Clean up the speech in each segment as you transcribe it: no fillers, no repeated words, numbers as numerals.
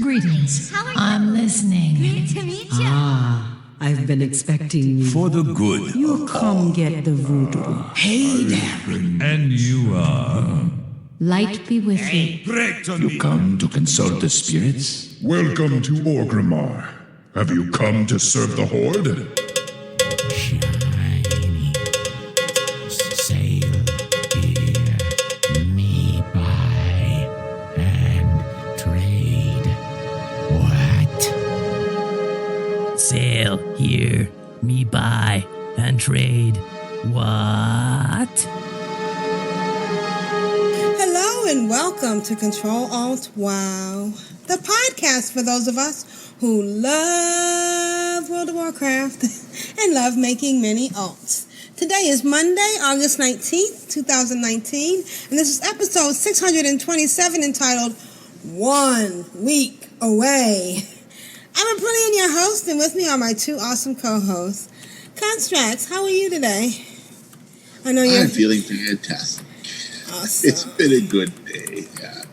Greetings. I'm listening. Good to meet you. I've been expecting you. For the good. You come get the voodoo. Hey there. And you are? Light be with you. You come to consult the spirits? Welcome to Orgrimmar. Have you come to serve the Horde? Shiny. Sail here. Me buy and trade. What? Sail here, me buy and trade. What? Hello and welcome to Ctrl Alt WoW, the podcast for those of us who love World of Warcraft and love making many alts. Today is Monday, August 19th, 2019, and this is episode 627 entitled 1 Week Away. I'm Brilliant, your host, and with me are my two awesome co-hosts. Constrats, how are you today? I know you're... I'm feeling fantastic. Awesome. It's been a good day. Yeah.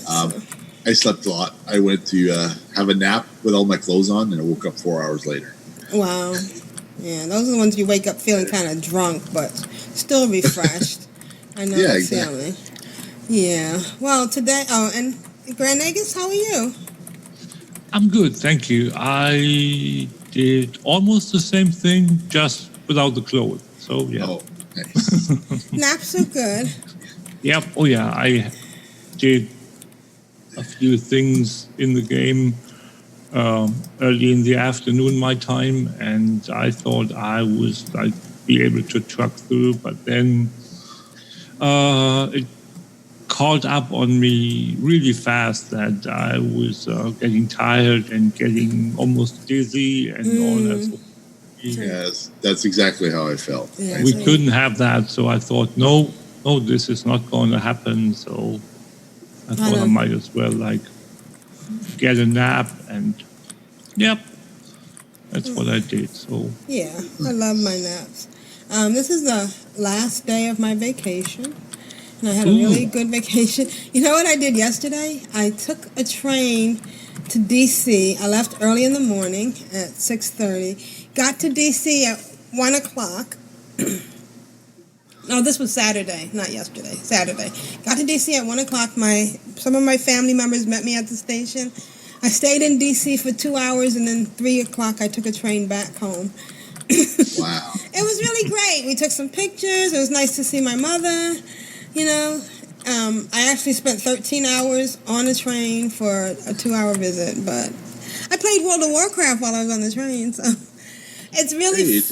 Awesome. I slept a lot. I went to have a nap with all my clothes on, and I woke up 4 hours later. Wow. Yeah, those are the ones you wake up feeling kind of drunk, but still refreshed. I know that exactly. feeling. Yeah. Well, today... Oh, and Grand Nagus, how are you? I'm good, thank you. I did almost the same thing, just without the clothes. So, yeah. Oh, nice. Naps are good. Yep. Oh, yeah. I did a few things in the game early in the afternoon, my time, and I thought I'd be able to truck through, but then it caught up on me really fast that I was getting tired and getting almost dizzy and all that sort of thing. Yes, that's exactly how I felt. Yeah, We couldn't have that, so I thought, no, this is not going to happen. So I thought I might as well get a nap, and yep, that's what I did. So Yeah, I love my naps. This is the last day of my vacation, and I had a really good vacation. You know what I did yesterday? I took a train to D.C. I left early in the morning at 6:30. Got to D.C. at 1 o'clock. No, this was Saturday, not yesterday. Saturday. Got to D.C. at 1 o'clock. Some of my family members met me at the station. I stayed in D.C. for 2 hours, and then 3 o'clock I took a train back home. Wow. It was really great. We took some pictures. It was nice to see my mother. You know, I actually spent 13 hours on a train for a 2-hour visit, but I played World of Warcraft while I was on the train, so it's really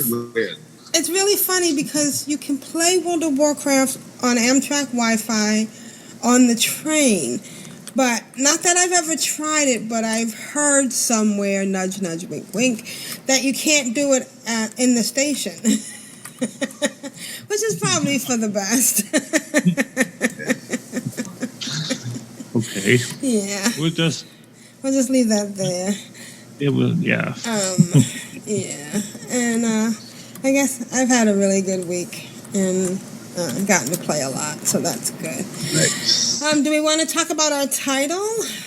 it's really funny because you can play World of Warcraft on Amtrak Wi-Fi on the train, but not that I've ever tried it, but I've heard somewhere, nudge, nudge, wink, wink, that you can't do it in the station. Which is probably for the best. okay. Yeah. We'll just leave that there. It will, yeah. Yeah. And I guess I've had a really good week and gotten to play a lot, so that's good. Nice. Do we want to talk about our title?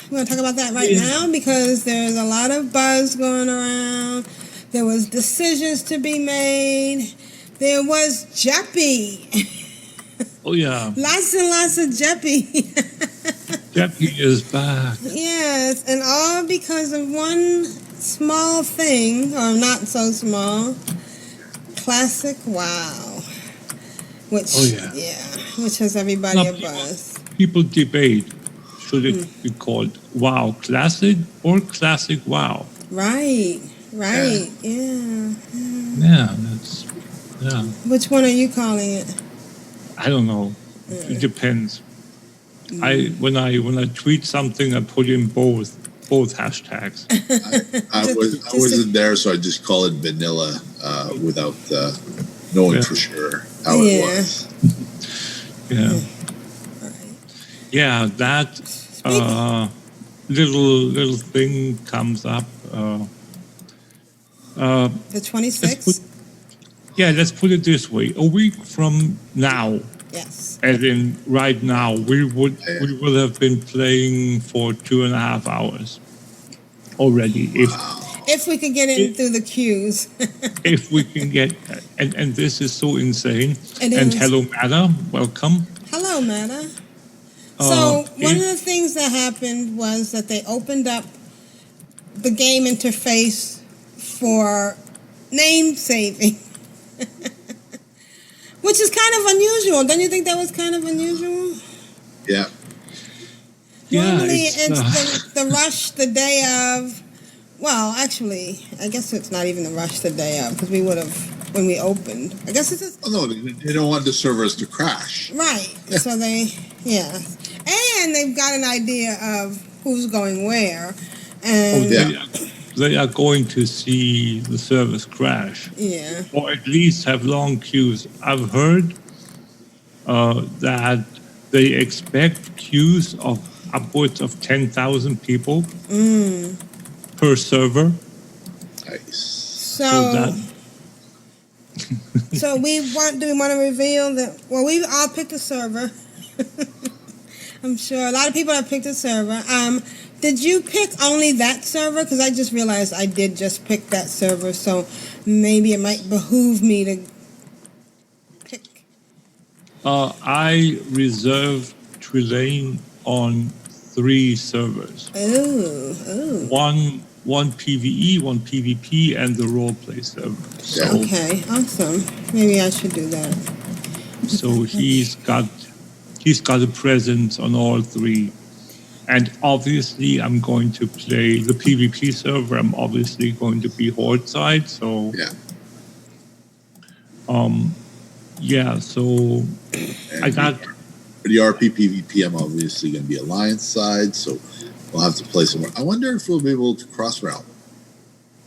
We want to talk about that right now because there's a lot of buzz going around. There was decisions to be made. There was Jeppy. Oh, yeah. Lots and lots of Jeppy. Jeppy is back. Yes, and all because of one small thing, or not so small, classic WoW. Which, which has everybody abuzz. People debate, should it be called WoW Classic or Classic WoW? Right, yeah. Yeah. Which one are you calling it? I don't know. It depends. When I tweet something, I put in both hashtags. I wasn't there, so I just call it vanilla without knowing for sure how it was. Yeah. Yeah, that little thing comes up. The 26th? Let's put it this way. A week from now, yes, as in right now, we will have been playing for 2.5 hours. already. If we could get in through the queues. If we can get, and this is so insane. It and is. hello, Mada, welcome. Hello, Mata. So one of the things that happened was that they opened up the game interface for name saving, which is kind of unusual. Don't you think that was kind of unusual? Yeah. Normally, it's, it's the rush the day of. Well, actually, I guess it's not even the rush the day of because we would have when we opened. I guess it's just, Oh, no, they don't want the servers to crash. right. So and they've got an idea of who's going where, and they are going to see the service crash, or at least have long queues. I've heard that they expect queues of upwards of 10,000 people per server. Nice. So do we want to reveal that? Well, we all picked a server. I'm sure a lot of people have picked a server. Did you pick only that server? Because I just realized I did just pick that server, so maybe it might behoove me to pick. I reserved Trelane on 3 servers. Ooh. One PvE, one PvP, and the roleplay server. So, okay, awesome. Maybe I should do that. So he's got a presence on all 3. And obviously I'm going to play the PvP server. I'm obviously going to be Horde side, so so I got For the RP PvP, I'm obviously going to be Alliance side, so we'll have to play somewhere. I wonder if we'll be able to cross realm.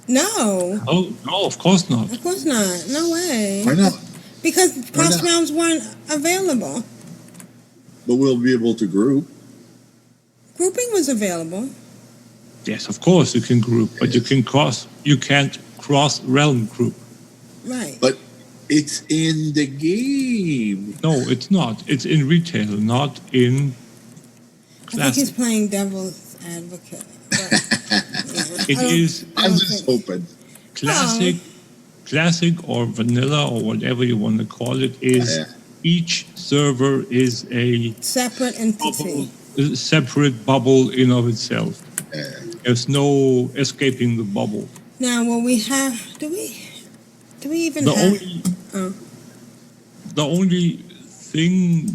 No. Oh no, of course not. Of course not. No way. Why not? Because cross realms weren't available. But we'll be able to group. Grouping was available. Yes, of course you can group, but you can't cross realm group. Right. But it's in the game. No, it's not. It's in retail, not in I think he's playing devil's advocate. But, It is. I'm just hoping. Classic or vanilla or whatever you want to call it is each server is a separate entity. Separate bubble in of itself. There's no escaping the bubble. Now, will we have? Do we even The have? The only thing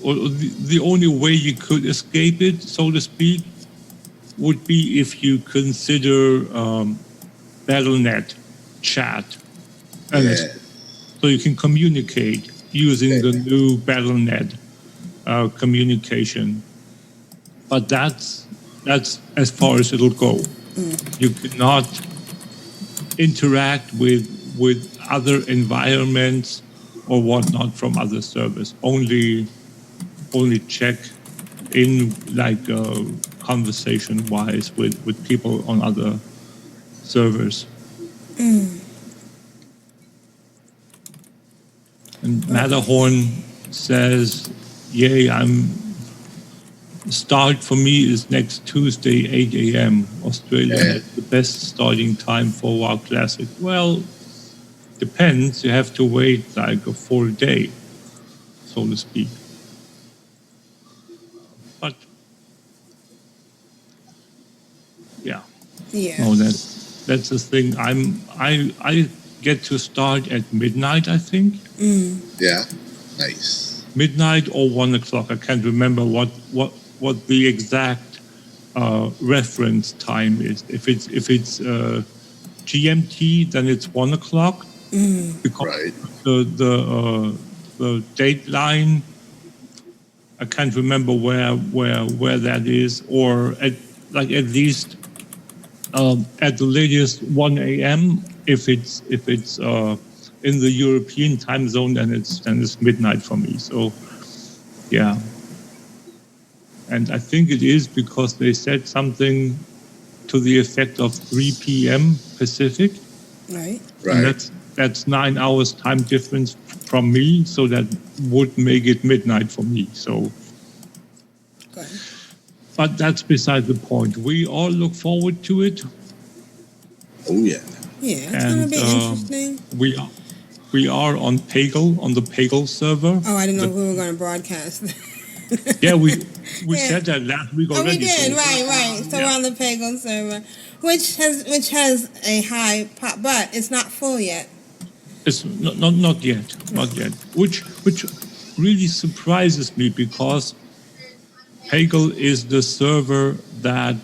the only way you could escape it, so to speak, would be if you consider BattleNet chat, so you can communicate using the new BattleNet communication. But that's as far as it'll go. You cannot interact with other environments or whatnot from other servers. Only check in like conversation wise with people on other servers. And Matterhorn says, "Yay, start for me is next Tuesday, 8 a.m. Australia has the best starting time for WoW Classic." Well, depends. You have to wait like a full day, so to speak. But yeah. No, that's the thing. I get to start at midnight, I think. Yeah, nice. Midnight or 1 o'clock. I can't remember what the exact reference time is. If it's GMT, then it's 1 o'clock. Because the dateline, I can't remember where that is, or at least at the latest 1 a.m. If it's in the European time zone, then it's midnight for me. So yeah. And I think it is because they said something to the effect of 3 p.m. Pacific. Right. And that's 9 hours time difference from me, so that would make it midnight for me. So, but that's beside the point. We all look forward to it. Oh yeah. Yeah, it's gonna be interesting. We are on the Pagel server. Oh, I didn't know we were gonna broadcast. Yeah, we said that last week already. Oh, we did, so, right. So we're on the Pagel server, which has a high pop, but it's not full yet. It's not yet, which really surprises me because Pagel is the server that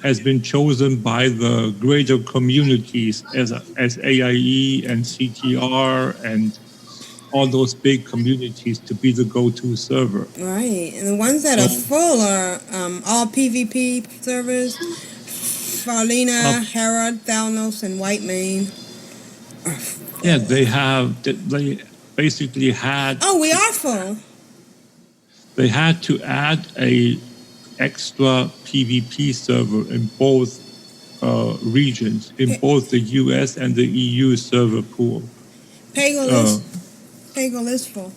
has been chosen by the greater communities as AIE and CTR and all those big communities to be the go-to server. Right, and the ones that are full are all PvP servers. Farlina, Herod, Thalnos, and Whitemane. Yeah, they basically had... Oh, we are full. They had to add a extra PvP server in both regions, in both the US and the EU server pool. Pagel is full.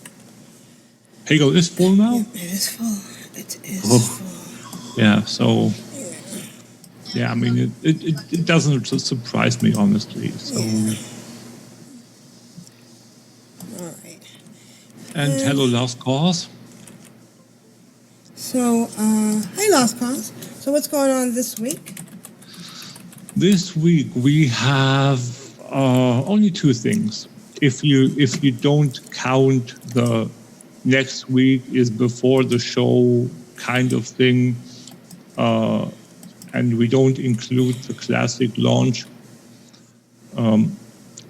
Pagel is full now? It is full. It is full. Yeah, so... Yeah, I mean, it doesn't surprise me, honestly. So... Yeah. All right. And hello, Last Cause. So, hey, Last Cause. So what's going on this week? This week we have only two things. If you don't count the next week is before the show kind of thing, and we don't include the classic launch.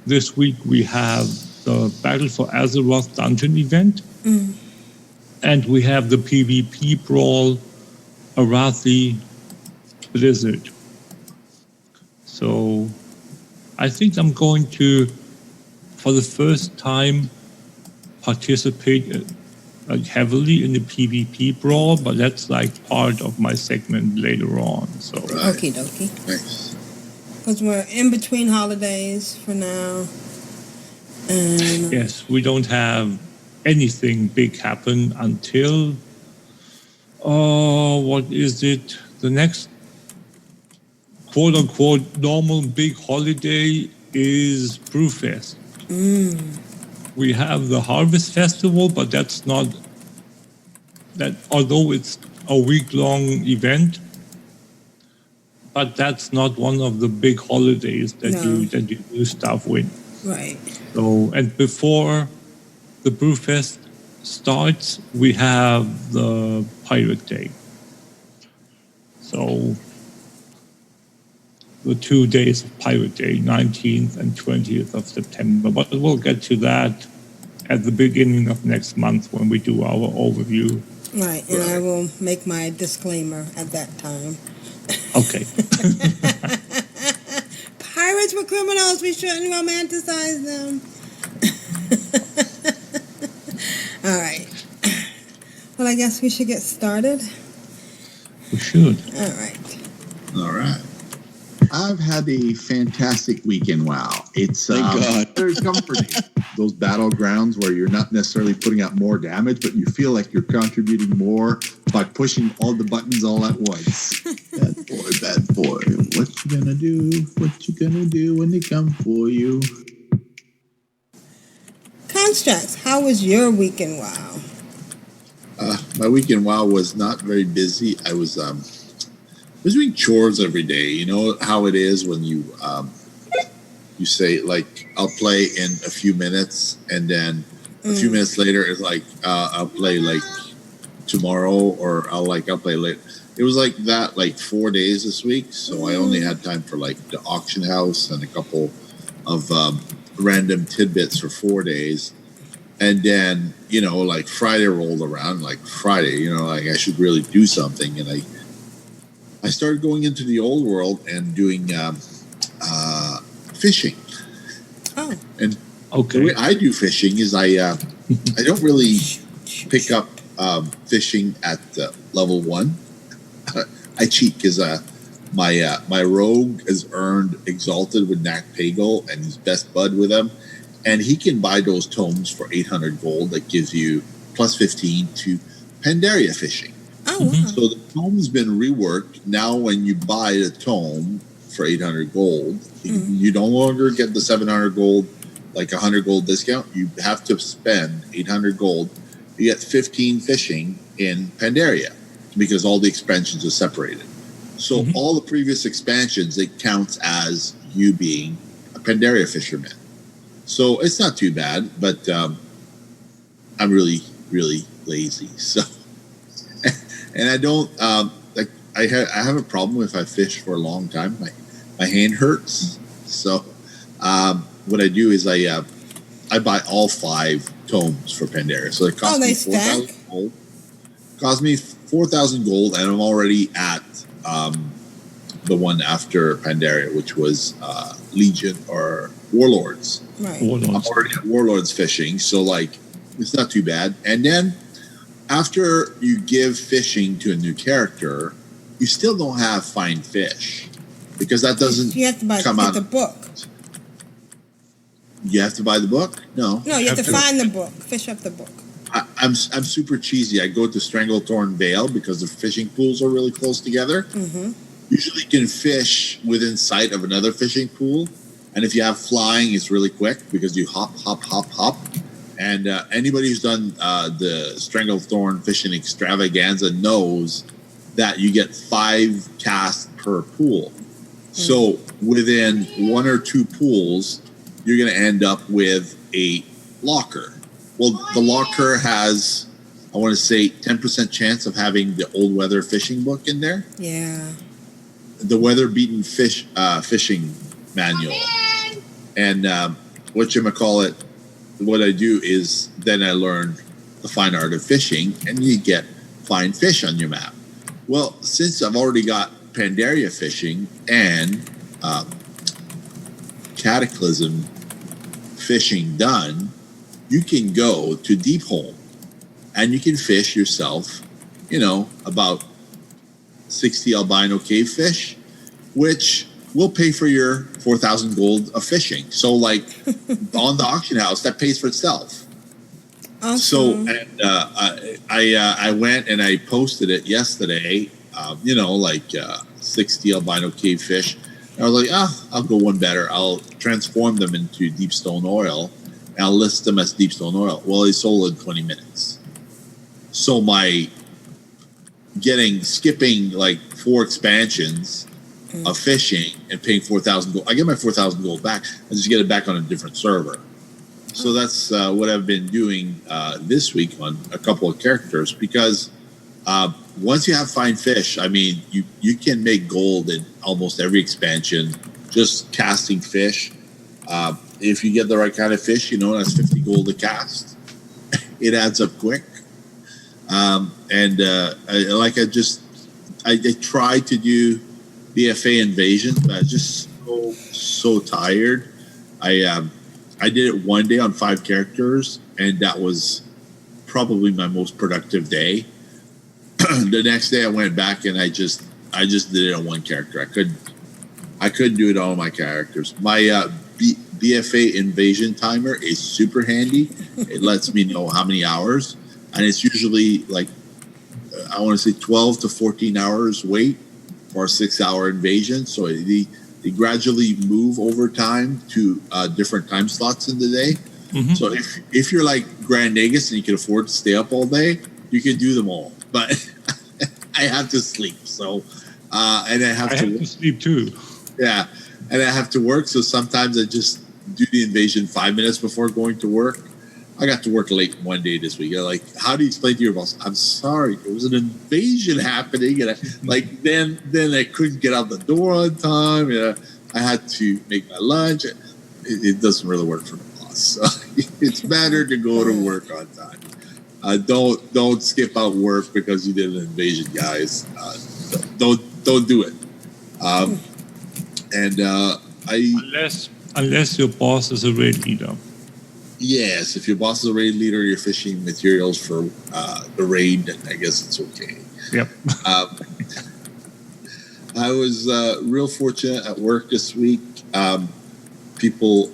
This week we have the Battle for Azeroth dungeon event, and we have the PvP brawl, Arathi Blizzard. So I think I'm going to, for the first time, participate heavily in the PvP brawl, but that's like part of my segment later on. So Okie dokie. Nice. Because we're in between holidays for now. And yes, we don't have anything big happen until, what is it? The next quote-unquote normal big holiday is Brewfest. We have the Harvest Festival, but that's not that. Although it's a week-long event, but that's not one of the big holidays that you do stuff with. right. So, and before the Brewfest starts, we have the Pirate Day. So, the 2 days of Pirate Day, 19th and 20th of September. But we'll get to that at the beginning of next month when we do our overview. Right, and I will make my disclaimer at that time. Okay. Pirates were criminals. We shouldn't romanticize them. All right. Well, I guess we should get started. We should. All right. All right. I've had a fantastic weekend. WoW. It's very comforting. Those battlegrounds where you're not necessarily putting out more damage, but you feel like you're contributing more by pushing all the buttons all at once. Bad boy. What you gonna do? What you gonna do when they come for you? Constructs, how was your weekend? WoW? My weekend WoW was not very busy. I was doing chores every day. You know how it is when you say, like, I'll play in a few minutes, and then a few minutes later it's like I'll play like tomorrow, or I'll play late. It was like that, like 4 days this week, so I only had time for like the auction house and a couple of random tidbits for 4 days. And then, like Friday rolled around, like Friday, like I should really do something. And I started going into the old world and doing fishing. Oh. And okay. The way I do fishing is I don't really pick up fishing at level 1. I cheat because my rogue is earned Exalted with Knack Pagel, and he's best bud with him. And he can buy those tomes for 800 gold that gives you plus 15 to Pandaria fishing. Oh, wow. So the tome's been reworked. Now when you buy a tome for 800 gold, you no longer get the 700 gold, like 100 gold discount. You have to spend 800 gold. You get 15 fishing in Pandaria because all the expansions are separated. So all the previous expansions, it counts as you being a Pandaria fisherman. So it's not too bad, but I'm really, really lazy. So, and I don't like. I have a problem if I fish for a long time. My hand hurts. So, what I do is I buy all 5 tomes for Pandaria. So it costs me 4,000 gold. Cost me 4,000 gold, and I'm already at the one after Pandaria, which was Legion or Warlords. Right. Warlords. I'm already at Warlords fishing, so like it's not too bad. And then after you give fishing to a new character, you still don't have find fish because that doesn't You have to come get out. the book. You have to buy the book? No. No, you have to find the book. Fish up the book. I'm super cheesy. I go to Stranglethorn Vale because the fishing pools are really close together. Mm-hmm. Usually you can fish within sight of another fishing pool. And if you have flying, it's really quick because you hop, hop, hop, hop. And anybody who's done the Stranglethorn Fishing Extravaganza knows that you get 5 casts per pool. So within 1 or 2 pools, you're going to end up with a locker. Well, the locker has, I want to say, 10% chance of having the old weather fishing book in there. Yeah. The weather beaten fishing manual. And whatchamacallit, what I do is then I learn the fine art of fishing, and you get fine fish on your map. Well, since I've already got Pandaria fishing and Cataclysm fishing done, you can go to Deepholm and you can fish yourself, about 60 albino cave fish, which will pay for your 4,000 gold of fishing. So, like, on the auction house, that pays for itself. Awesome. So, and I went and I posted it yesterday, 60 albino cave fish. And I was like, I'll go one better. I'll transform them into deepstone oil. And I'll list them as deepstone oil. Well, they sold in 20 minutes. So my skipping like 4 expansions of fishing and paying 4,000 gold. I get my 4,000 gold back. I just get it back on a different server. So that's what I've been doing this week on a couple of characters, because once you have fine fish, I mean, you can make gold in almost every expansion just casting fish. If you get the right kind of fish, that's 50 gold a cast. It adds up quick. I tried to do BFA Invasion, but I was just so tired. I did it one day on 5 characters, and that was probably my most productive day. The next day I went back and I just did it on 1 character. I couldn't do it on all my characters. My BFA Invasion timer is super handy. It lets me know how many hours, and it's usually like I want to say 12 to 14 hours wait for a 6-hour invasion. So they gradually move over time to different time slots in the day. Mm-hmm. So if you're like Grand Nagus and you can afford to stay up all day, you can do them all. But I have to sleep, so and I have to sleep too. Yeah, and I have to work, so sometimes I just do the invasion 5 minutes before going to work. I got to work late one day this week. I'm like, how do you explain to your boss? I'm sorry, there was an invasion happening, and then I couldn't get out the door on time. I had to make my lunch. It doesn't really work for the boss. So it's better to go to work on time. Don't skip out work because you did an invasion, guys. Don't do it. Unless your boss is a raid leader. Yes, if your boss is a raid leader, you're fishing materials for the raid, then I guess it's okay. Yep. I was real fortunate at work this week. People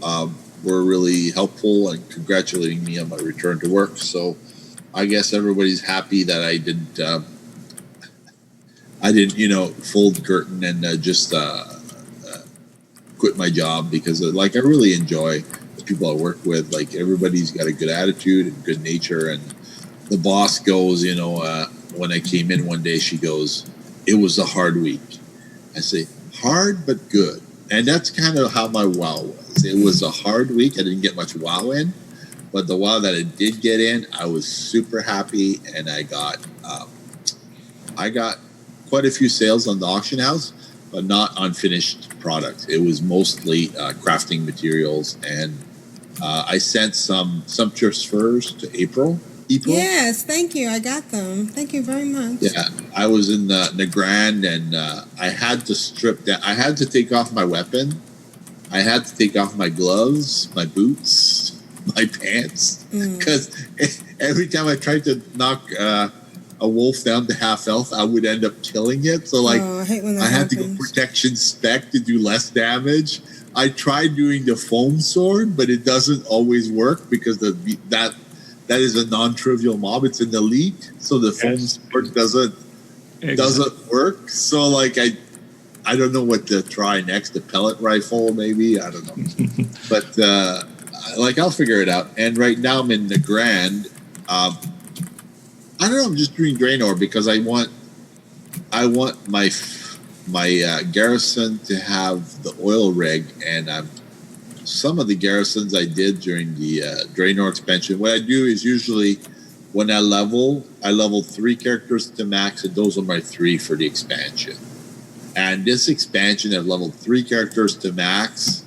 were really helpful and congratulating me on my return to work. So I guess everybody's happy that I didn't I didn't, fold the curtain and just quit my job because, I really enjoy the people I work with. Like, everybody's got a good attitude and good nature. And the boss goes, when I came in one day, she goes, "It was a hard week." I say, "Hard but good." And that's kind of how my WoW was. It was a hard week. I didn't get much WoW in, but the WoW that I did get in, I was super happy, and I got quite a few sales on the auction house, but not unfinished products. It was mostly crafting materials, and I sent some sumptuous furs to April. Yes, thank you. I got them. Thank you very much. Yeah, I was in the Grand, and I had to strip down. I had to take off my weapon. I had to take off my gloves, my boots, my pants, because every time I tried to knock a wolf down to half health, I would end up killing it. So I hate when that happens. To go protection spec to do less damage. I tried doing the foam sword, but it doesn't always work because that is a non-trivial mob. It's an elite, so the foam sword doesn't work. So I don't know what to try next. The pellet rifle, maybe, I don't know. But I'll figure it out. And right now I'm in the Grand. I don't know. I'm just doing Draenor because I want my garrison to have the oil rig, and some of the garrisons I did during the Draenor expansion. What I do is usually when I level 3 characters to max, and those are my 3 for the expansion. And this expansion, I've leveled 3 characters to max,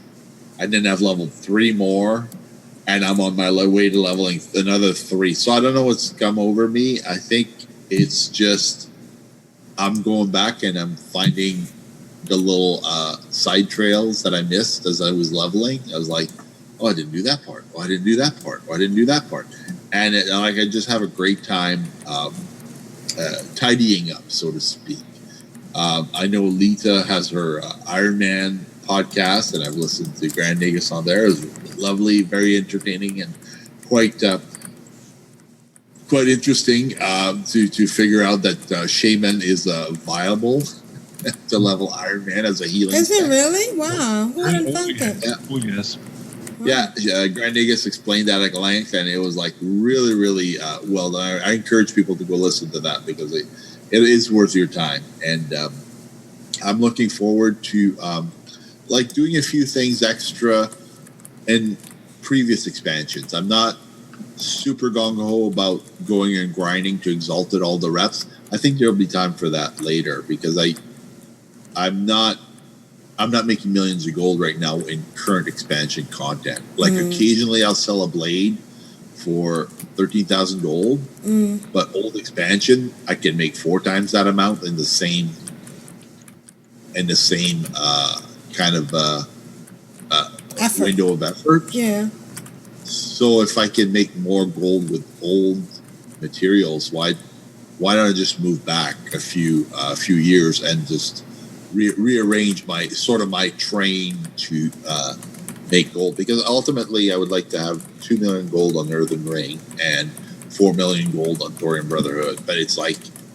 and then I've leveled 3 more, and I'm on my way to leveling another 3. So I don't know what's come over me. I think it's just I'm going back and I'm finding the little side trails that I missed as I was leveling. I was like, "Oh, I didn't do that part. Oh, I didn't do that part. Oh, I didn't do that part." And I just have a great time tidying up, so to speak. I know Lita has her Iron Man podcast, and I've listened to Grand Nagus on there. It was lovely, very entertaining, and quite interesting to figure out that Shaman is viable to level Iron Man as a healing. Is it really? Wow. Who would have thought that? Yeah. Oh, yes. Yeah, Grand Nagus explained that at length, and it was really, really well done. I encourage people to go listen to that because it is worth your time. And I'm looking forward to doing a few things extra in previous expansions. I'm not super gung-ho about going and grinding to Exalted all the reps. I think there'll be time for that later because I'm not making millions of gold right now in current expansion content. Occasionally I'll sell a blade for 13,000 gold, but old expansion I can make 4 times that amount in the same kind of window of effort. Yeah. So if I can make more gold with old materials, why don't I just move back a few years and just rearrange my train to make gold? Because ultimately I would like to have 2 million gold on Earthen Ring and 4 million gold on Thorium Brotherhood, but it's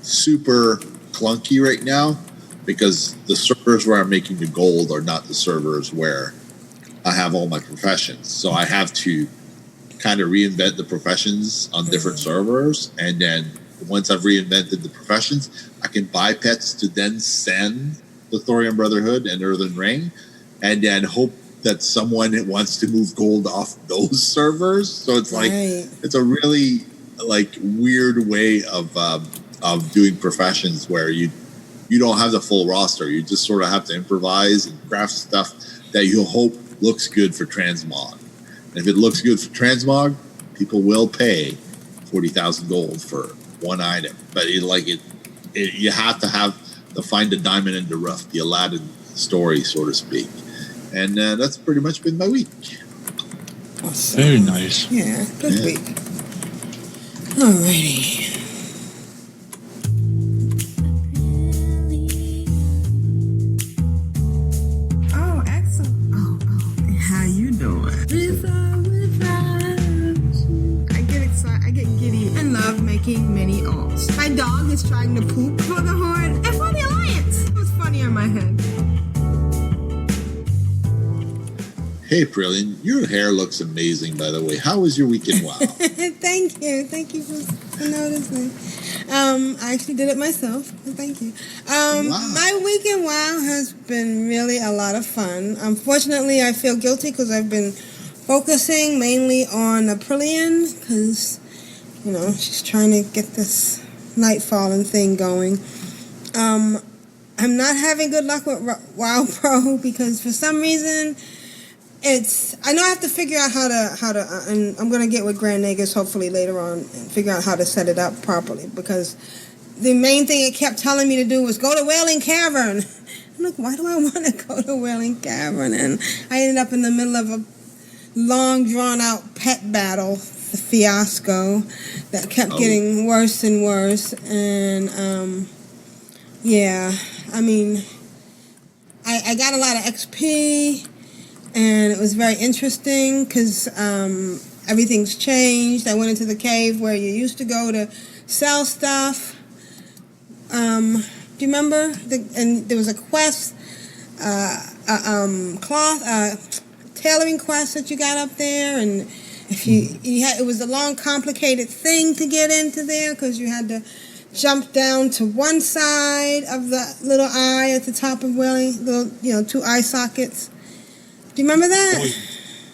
super clunky right now because the servers where I'm making the gold are not the servers where I have all my professions. So I have to kind of reinvent the professions on different servers, and then once I've reinvented the professions, I can buy pets to then send the Thorium Brotherhood and Earthen Ring, and then hope that someone wants to move gold off those servers. So it's it's a really weird way of doing professions where you don't have the full roster. You just sort of have to improvise and craft stuff that you hope looks good for transmog. And if it looks good for transmog, people will pay 40,000 gold for one item. But you have to find the diamond in the rough, the Aladdin story, so to speak. And that's pretty much been my week. Awesome. Very nice. Yeah, good week. Alrighty. Oh, excellent. Oh, how you doing? I get excited. I get giddy and love making mini alts. My dog is trying to poop for the horde and for the Hey, Brilliant, your hair looks amazing, by the way. How was your weekend? Wow. Thank you. Thank you for noticing. I actually did it myself. Thank you. Wow. My weekend WoW has been really a lot of fun. Unfortunately, I feel guilty because I've been focusing mainly on Aprillian because, you know, she's trying to get this Nightfallen thing going. I'm not having good luck with WoW Pro because for some reason I know I have to figure out how to and I'm going to get with Grand Nagus hopefully later on and figure out how to set it up properly because the main thing it kept telling me to do was go to Wailing Cavern. I'm like, why do I want to go to Wailing Cavern? And I ended up in the middle of a long drawn out pet battle, the fiasco that kept getting worse and worse. And yeah, I mean, I got a lot of XP. And it was very interesting because everything's changed. I went into the cave where you used to go to sell stuff. Do you remember? And there was a quest, tailoring quest that you got up there, and if you had, it was a long, complicated thing to get into there because you had to jump down to one side of the little eye at the top of Willie, the 2 eye sockets. Do you remember that? Oh,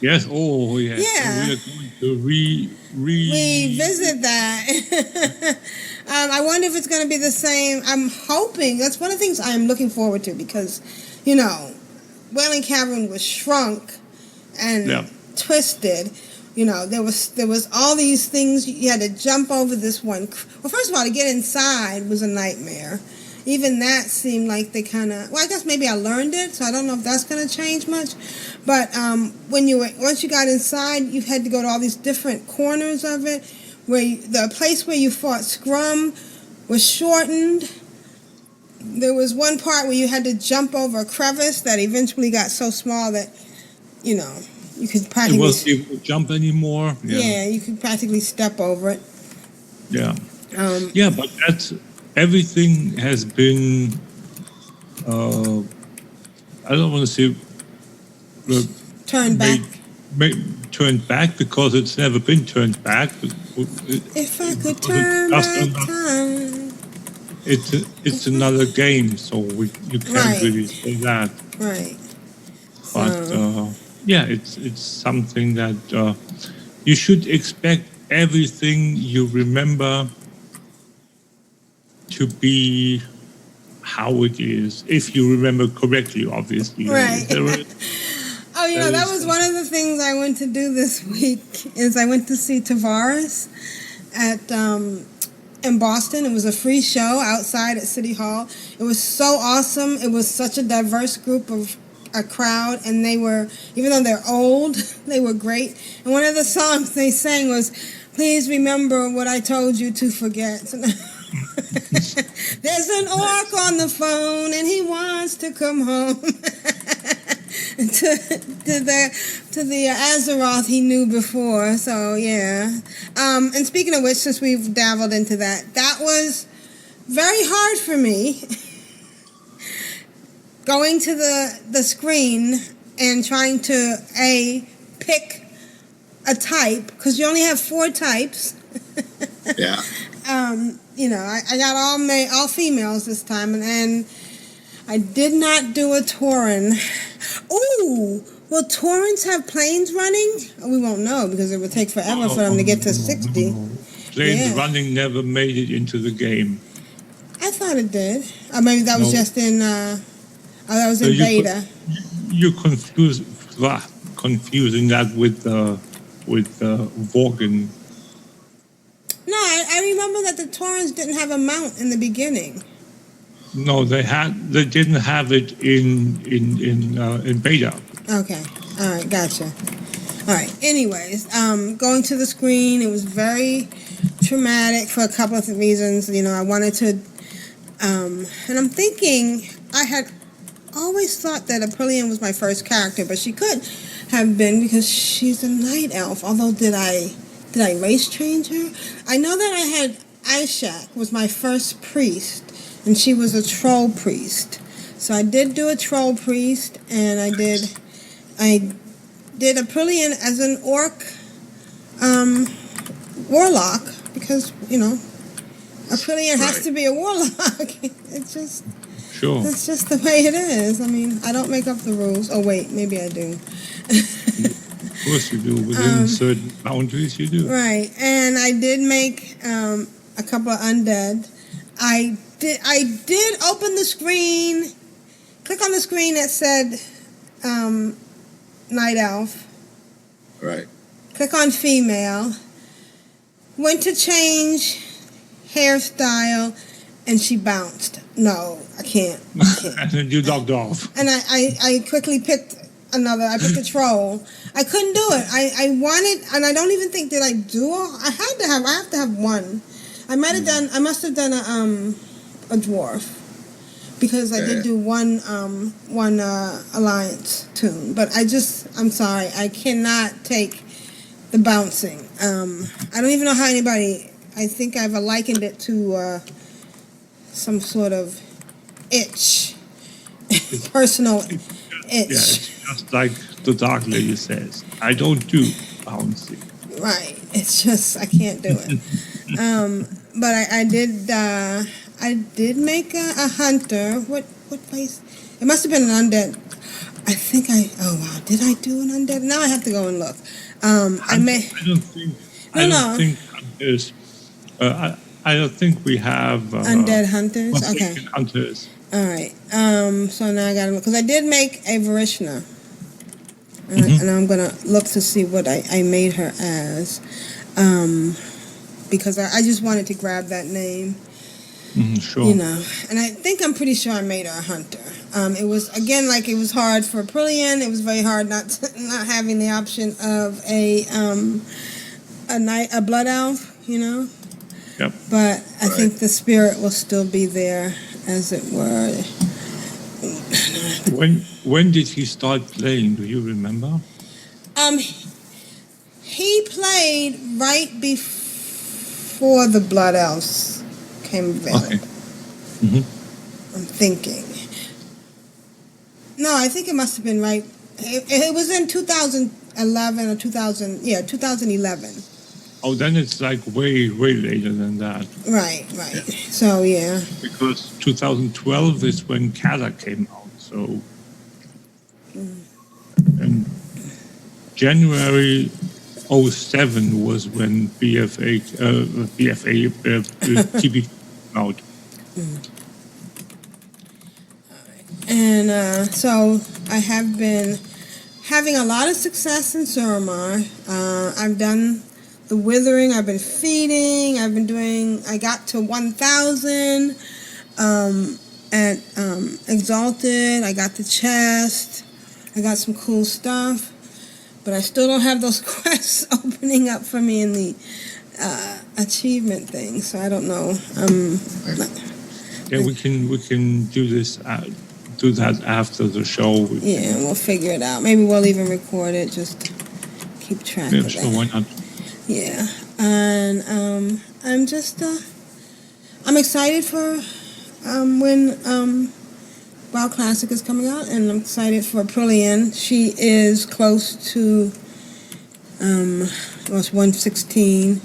yes. Oh, yes. Yeah. So we are going to revisit that. I wonder if it's going to be the same. I'm hoping. That's one of the things I'm looking forward to because, you know, Wailing Cavern was shrunk and twisted. You know, there was all these things. You had to jump over this one. Well, first of all, to get inside was a nightmare. Even that seemed like they kind of... Well, I guess maybe I learned it, so I don't know if that's going to change much. But once you got inside, you had to go to all these different corners of it. The place where you fought Scrum was shortened. There was one part where you had to jump over a crevice that eventually got so small that, you know, you could practically... It wasn't able to jump anymore. Yeah, you could practically step over it. Yeah. Yeah, but that's... Everything has been, I don't want to say turned back. Turned back because it's never been turned back. If I could turn back time. It's another game, so you can't really say that. Right. But yeah, it's something that you should expect everything you remember to be how it is, if you remember correctly, obviously. Right. Oh, you know, that was one of the things I went to do this week, is I went to see Tavares in Boston. It was a free show outside at City Hall. It was so awesome. It was such a diverse group of a crowd, and they were, even though they're old, they were great. And one of the songs they sang was, "Please remember what I told you to forget." There's an orc on the phone and he wants to come home. to the Azeroth he knew before. So yeah. And speaking of which, since we've dabbled into that was very hard for me. Going to the screen and trying to pick a type, because you only have 4 types. Yeah. You know, I got all females this time, and I did not do a Tauren. Ooh, will Taurens have planes running? We won't know because it would take forever for them to get to 60. Planes running never made it into the game. I thought it did. Maybe that was just in. That was in beta. You're confusing that with Vorgen. No, I remember that the Taurens didn't have a mount in the beginning. No, they didn't have it in beta. Okay, all right, gotcha. All right. Anyways, going to the screen, it was very traumatic for a couple of reasons. You know, I wanted to, and I'm thinking I had always thought that Aprillian was my first character, but she could have been because she's a night elf. Although did I race change her? I know that I had Ishak was my first priest, and she was a troll priest. So I did do a troll priest, and I did Aprillian as an orc warlock because, Aprillian has to be a warlock. It's just... Sure. That's just the way it is. I mean, I don't make up the rules. Oh, wait, maybe I do. Of course you do. Within certain boundaries, you do. Right. And I did make a couple of undead. I did open the screen, click on the screen that said Night Elf. Right. Click on female. Went to change hairstyle, and she bounced. No, I can't. And then you logged off. And I quickly picked another. I picked a troll. I couldn't do it. I wanted, and I don't even think, did I do all? I have to have one. I must have done a dwarf. Because I did do one Alliance tune. But I'm sorry, I cannot take the bouncing. I don't even know how anybody, I think I've likened it to some sort of itch. Personal itch. Yeah, it's just like the Dark Lady says. I don't do bouncing. Right. It's just, I can't do it. But I did make a hunter. What place? It must have been an undead. I think oh wow, did I do an undead? Now I have to go and look. I don't think we have undead hunters. Okay. Hunters. All right. So now I got to look because I did make a Varishna, and I'm gonna look to see what I made her as, because I just wanted to grab that name. Sure. And I'm pretty sure I made her a hunter. It was again like it was hard for Aprillian. It was very hard not having the option of a blood elf. Yep. But I think the spirit will still be there, as it were. When did he start playing? Do you remember? He played right before the Blood Elves came available. Okay. I'm thinking. No, I think it must have been right. It was in 2011 or 2011. Oh, then it's like way later than that. Right. So, yeah. Because 2012 is when Kata came out, so... And January 07 was when BFA TV came out. And so I have been having a lot of success in Suramar. I've done the withering, I've been feeding, I got to 1,000 at Exalted, I got the chest, I got some cool stuff, but I still don't have those quests opening up for me in the achievement thing, so I don't know. Yeah, we can do this. Do that after the show. Yeah, we'll figure it out. Maybe we'll even record it. Just keep track of sure, that. Why not? Yeah, and I'm just I'm excited for when WoW Classic is coming out, and I'm excited for Aprillian. She is close to it's 116.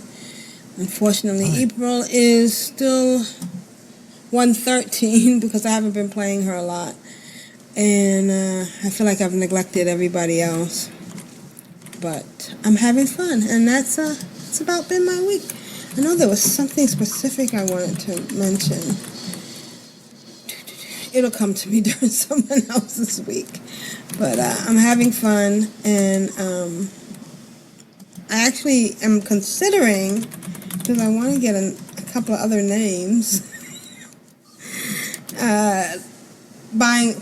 Unfortunately, April is still 113 because I haven't been playing her a lot, and I feel like I've neglected everybody else. But I'm having fun, and that's it's about been my week. I know there was something specific I wanted to mention. It'll come to me during someone else's week, but I'm having fun, and I actually am considering, because I want to get a couple of other names.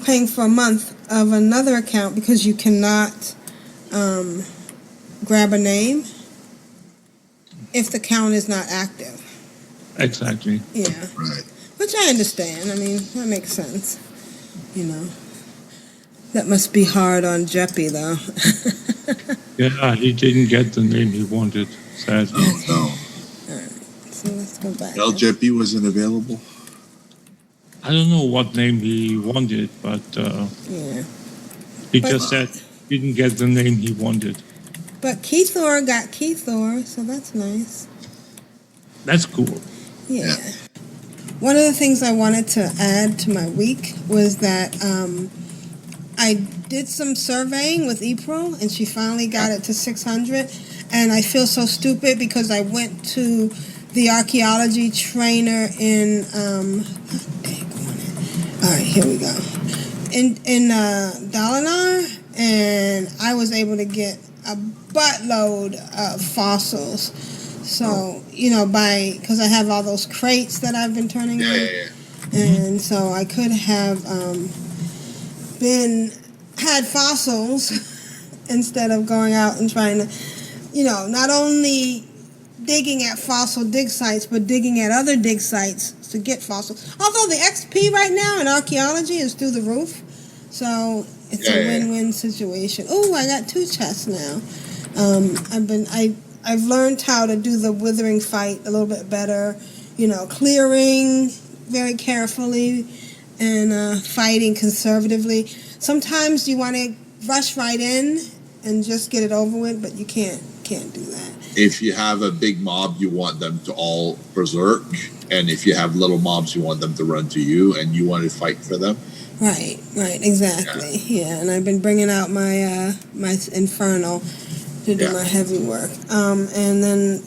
Paying for a month of another account because you cannot grab a name if the account is not active. Exactly. Yeah. Right. Which I understand. I mean, that makes sense. That must be hard on Jeppy, though. Yeah, he didn't get the name he wanted, sadly. Oh, no. All right. So let's go back. LJP wasn't available? I don't know what name he wanted, but Yeah. he just said didn't get the name he wanted. But Kethor got Kethor, so that's nice. That's cool. Yeah. One of the things I wanted to add to my week was that I did some surveying with April, and she finally got it to 600. And I feel so stupid because I went to the archaeology trainer in all right, here we go. In Dalinar, and I was able to get a buttload of fossils. So, because I have all those crates that I've been turning in. And so I could have had fossils instead of going out and trying to, not only digging at fossil dig sites, but digging at other dig sites to get fossils. Although the XP right now in archaeology is through the roof. So it's a win-win situation. Oh, I got 2 chests now. I've learned how to do the withering fight a little bit better, clearing very carefully and fighting conservatively. Sometimes you want to rush right in and just get it over with, but you can't do that. If you have a big mob, you want them to all berserk, and if you have little mobs, you want them to run to you, and you want to fight for them. Right, exactly. Yeah, and I've been bringing out my my Infernal to do my heavy work. And then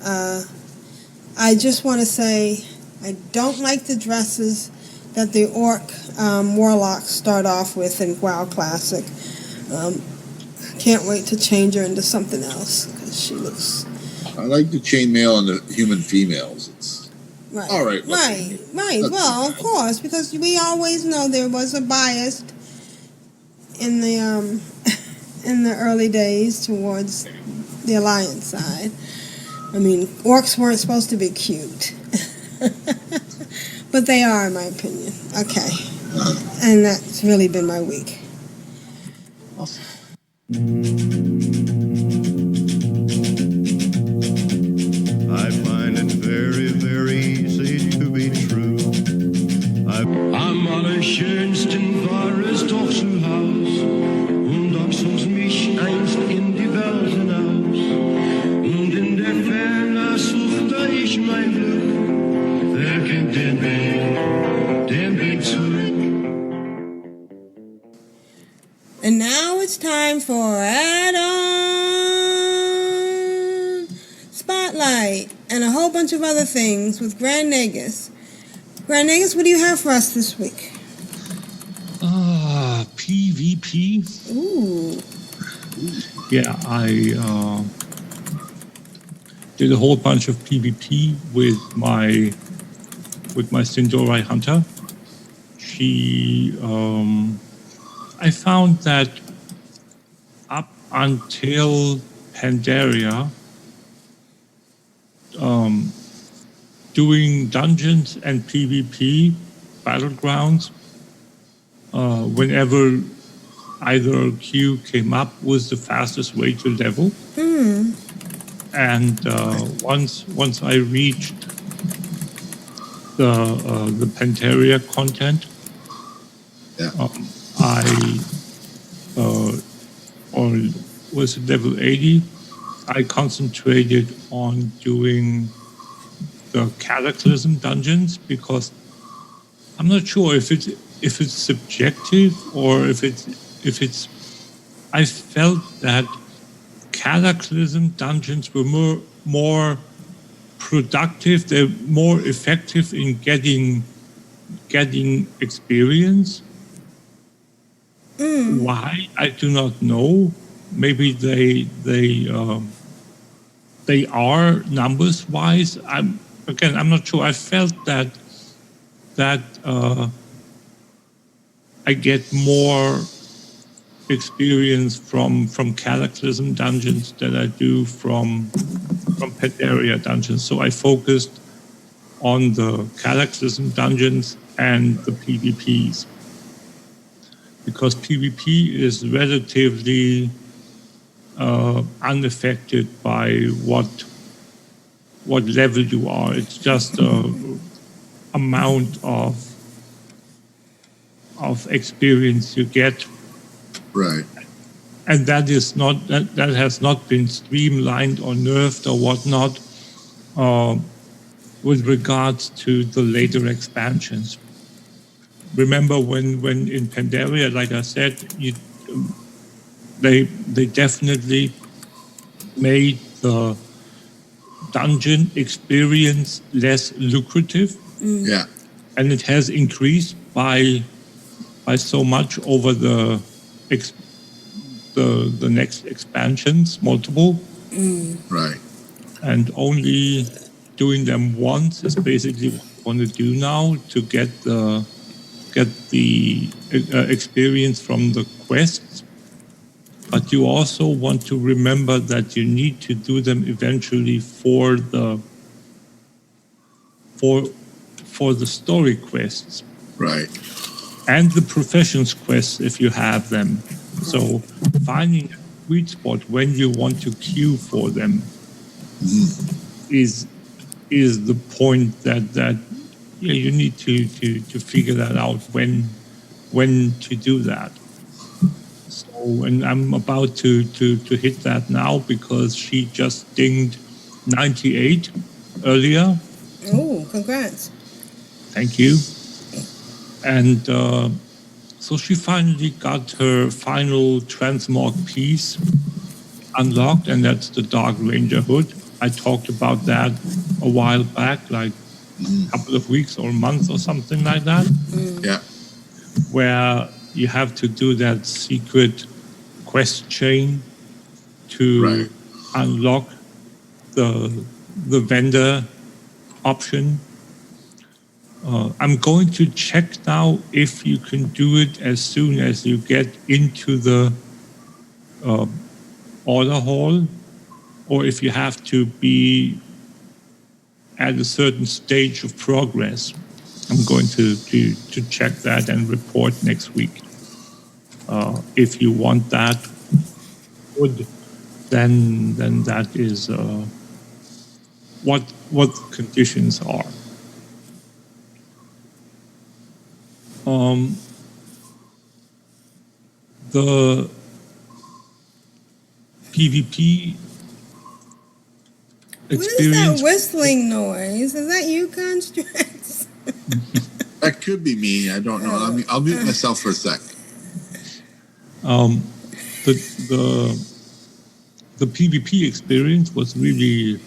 I just want to say I don't like the dresses that the Orc Warlocks start off with in WoW Classic. Can't wait to change her into something else because she looks... I like the chainmail and the human females. It's right. All right. Right. Well, of course, because we always know there was a bias in the in the early days towards the Alliance side. I mean, orcs weren't supposed to be cute, but they are, in my opinion. Okay, and that's really been my week. Awesome. I find it very, very easy to be true. Am allerschönsten war es doch zu Haus, und doch zog mich einst in die Welt hinaus. Und in der Ferne suchte ich mein Glück, wer kennt den Weg zurück. And now it's time for add-on spotlight and a whole bunch of other things with Grand Nagus. Grand Nagus, what do you have for us this week? PvP. Ooh. Yeah, I did a whole bunch of PvP with my Sindorai Hunter. She I found that up until Pandaria, doing dungeons and PvP battlegrounds, whenever either queue came up, was the fastest way to level. And once I reached the Pandaria content, or was it level 80? I concentrated on doing the Cataclysm dungeons because I'm not sure if it's subjective or if it's. I felt that Cataclysm dungeons were more productive. They're more effective in getting experience. Why? I do not know. Maybe they are numbers wise. I'm not sure. I felt that I get more experience from Cataclysm dungeons than I do from Pandaria dungeons. So I focused on the Cataclysm dungeons and the PvPs. Because PvP is relatively unaffected by what level you are. It's just a amount of experience you get. Right. and that has not been streamlined or nerfed or whatnot with regards to the later expansions. Remember when in Pandaria, like I said, they definitely made the dungeon experience less lucrative. Yeah. And it has increased by so much over the next expansions, multiple. Right. And only doing them once is basically what you want to do now to get the experience from the quests. But you also want to remember that you need to do them eventually for the story quests. Right. And the professions quests if you have them. So finding a sweet spot when you want to queue for them is the point that you need to figure that out when to do that. So, and I'm about to hit that now because she just dinged 98 earlier. Oh, congrats. Thank you. And so she finally got her final transmog piece unlocked, and that's the Dark Ranger hood. I talked about that a while back, like a couple of weeks or a month or something like that. Yeah. Where you have to do that secret quest chain to unlock the vendor option. I'm going to check now if you can do it as soon as you get into the order hall, or if you have to be at a certain stage of progress. I'm going to check that and report next week. If you want that wood, then that is what the conditions are. The PvP experience. What is that whistling noise? Is that you, Constructs? That could be me. I don't know. I'll mute myself for a sec. The PvP experience was really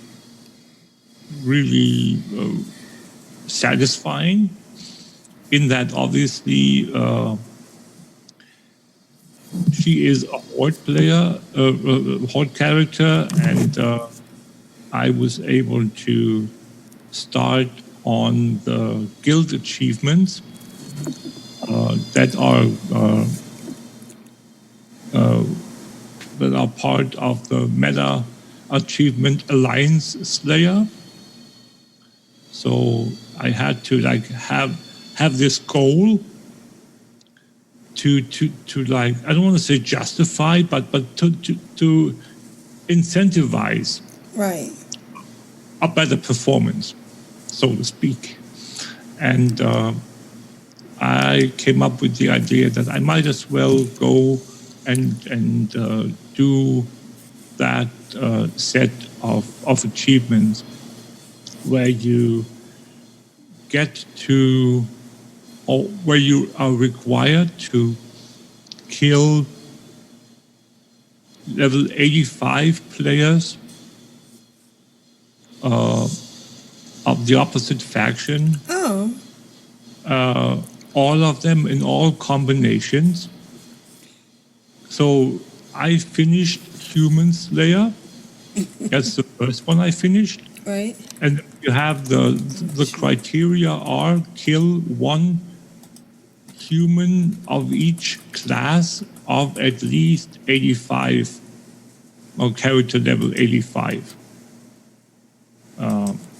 satisfying. In that, obviously, she is a horde player, a horde character, and I was able to start on the guild achievements that are part of the meta achievement Alliance Slayer. So I had to have this goal to like, I don't want to say justify, but to incentivize a better performance, so to speak. And I came up with the idea that I might as well go and do that set of achievements where you get to, or where you are required to kill level 85 players of the opposite faction. All of them in all combinations. So I finished Human Slayer. That's the first one I finished. Right. And you have the criteria are kill one human of each class of at least 85 or character level 85.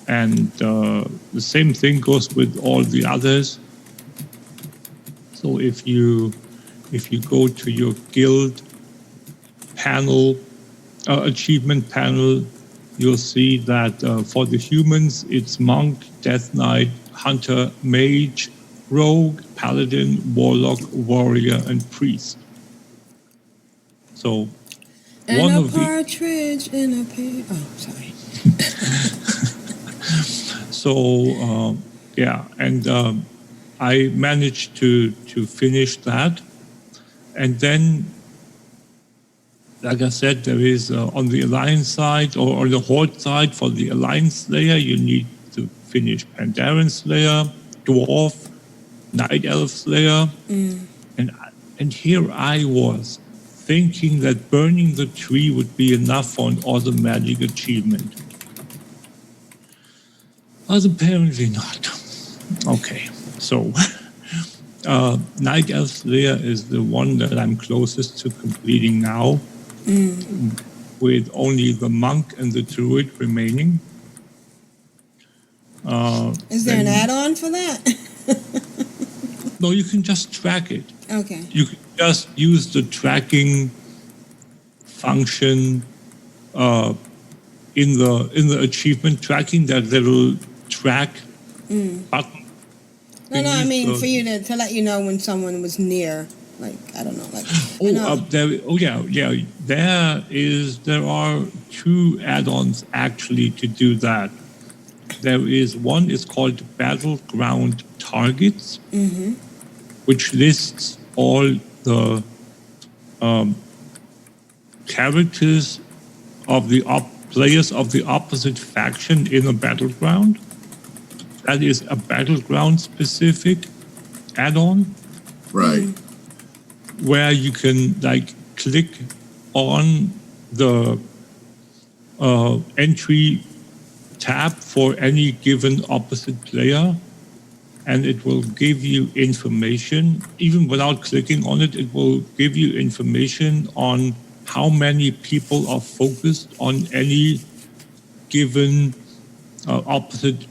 And the same thing goes with all the others. So if you go to your guild panel, achievement panel, you'll see that for the humans, it's monk, death knight, hunter, mage, rogue, paladin, warlock, warrior, and priest. So And one a of the partridge in a pear. Oh, sorry. so yeah, and I managed to finish that, and then, like I said, there is on the Alliance side or on the Horde side for the Alliance Slayer, you need to finish Pandaren Slayer, Dwarf, Night Elf Slayer, and here I was thinking that burning the tree would be enough for an automatic achievement. But apparently not. Okay, so Night Elf Slayer is the one that I'm closest to completing now, with only the monk and the druid remaining. Is there an add-on for that? No, you can just track it. Okay. You can just use the tracking function in the achievement tracking, that little track button. No, I mean for you to let you know when someone was near. Like, I don't know. Like, There are two add-ons actually to do that. There is one is called Battleground Targets, which lists all the characters of the players of the opposite faction in a battleground. That is a battleground specific add-on. Right. Where you can like click on the entry tab for any given opposite player, and it will give you information. Even without clicking on it, it will give you information on how many people are focused on any given opposite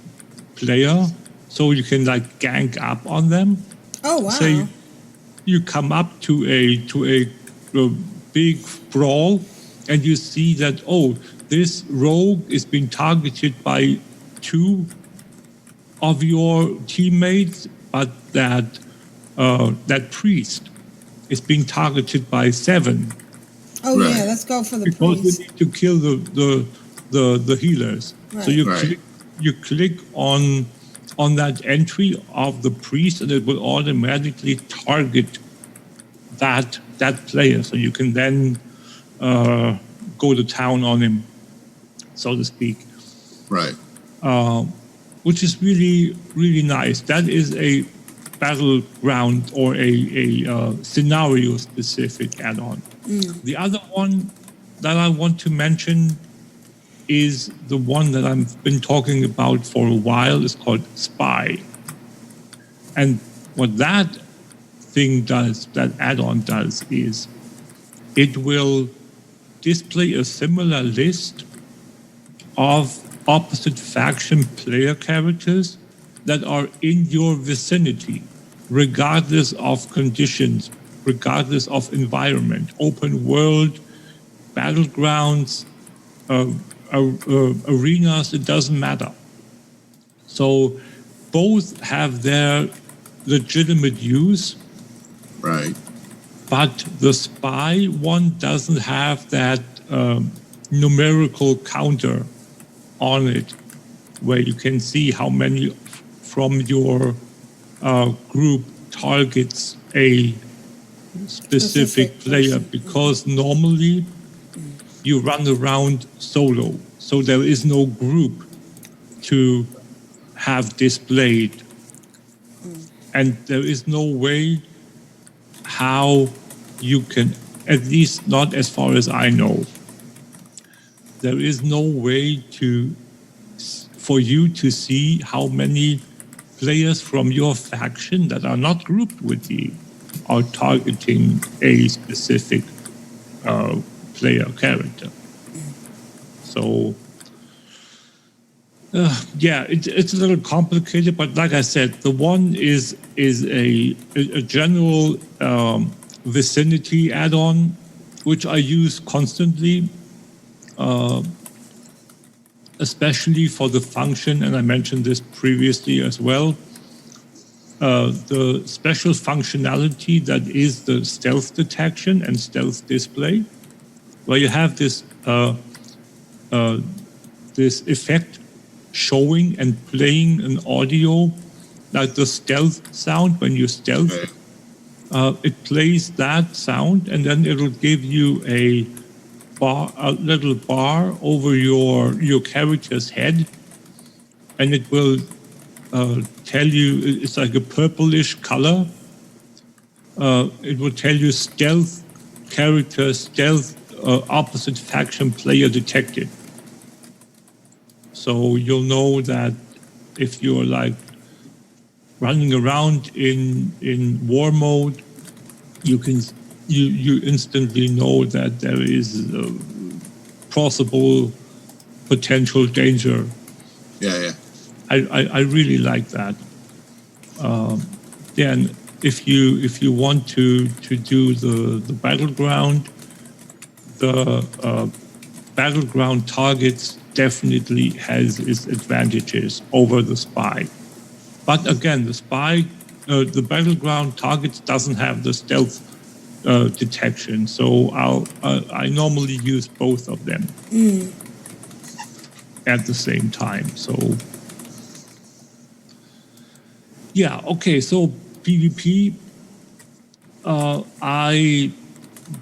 player, so you can like gang up on them. Oh wow! Say you come up to a big brawl, and you see that this rogue is being targeted by 2 of your teammates, but that priest is being targeted by 7. Oh right. Yeah, let's go for the because priest. we need to kill the healers. Right. So you click on that entry of the priest, and it will automatically target that player. So you can then go to town on him, so to speak. Right. Which is really, really nice. That is a battleground or a scenario-specific add-on. The other one that I want to mention is the one that I've been talking about for a while. It's called Spy. And what that thing does, that add-on does, is it will display a similar list of opposite faction player characters that are in your vicinity, regardless of conditions, regardless of environment, open world, battlegrounds, arenas, it doesn't matter. So both have their legitimate use. Right. But the spy one doesn't have that numerical counter on it, where you can see how many from your group targets a specific player, because normally you run around solo, so there is no group to have displayed, and there is no way how you can, at least not as far as I know, there is no way for you to see how many players from your faction that are not grouped with you are targeting a specific player character. So it's a little complicated, but like I said, the one is a general vicinity add-on, which I use constantly, especially for the function, and I mentioned this previously as well, the special functionality that is the stealth detection and stealth display, where you have this this effect showing and playing an audio like the stealth sound when you stealth. It plays that sound, and then it'll give you a little bar over your character's head, and it will tell you, it's like a purplish color. It will tell you stealth character, stealth opposite faction player detected. So you'll know that if you're like running around in war mode, you instantly know that there is a possible potential danger. Yeah. I really like that. Then if you want to do the battleground, the battleground targets definitely has its advantages over the spy. But again, the spy, the battleground targets doesn't have the stealth detection, so I normally use both of them at the same time. So yeah, okay. So PvP, I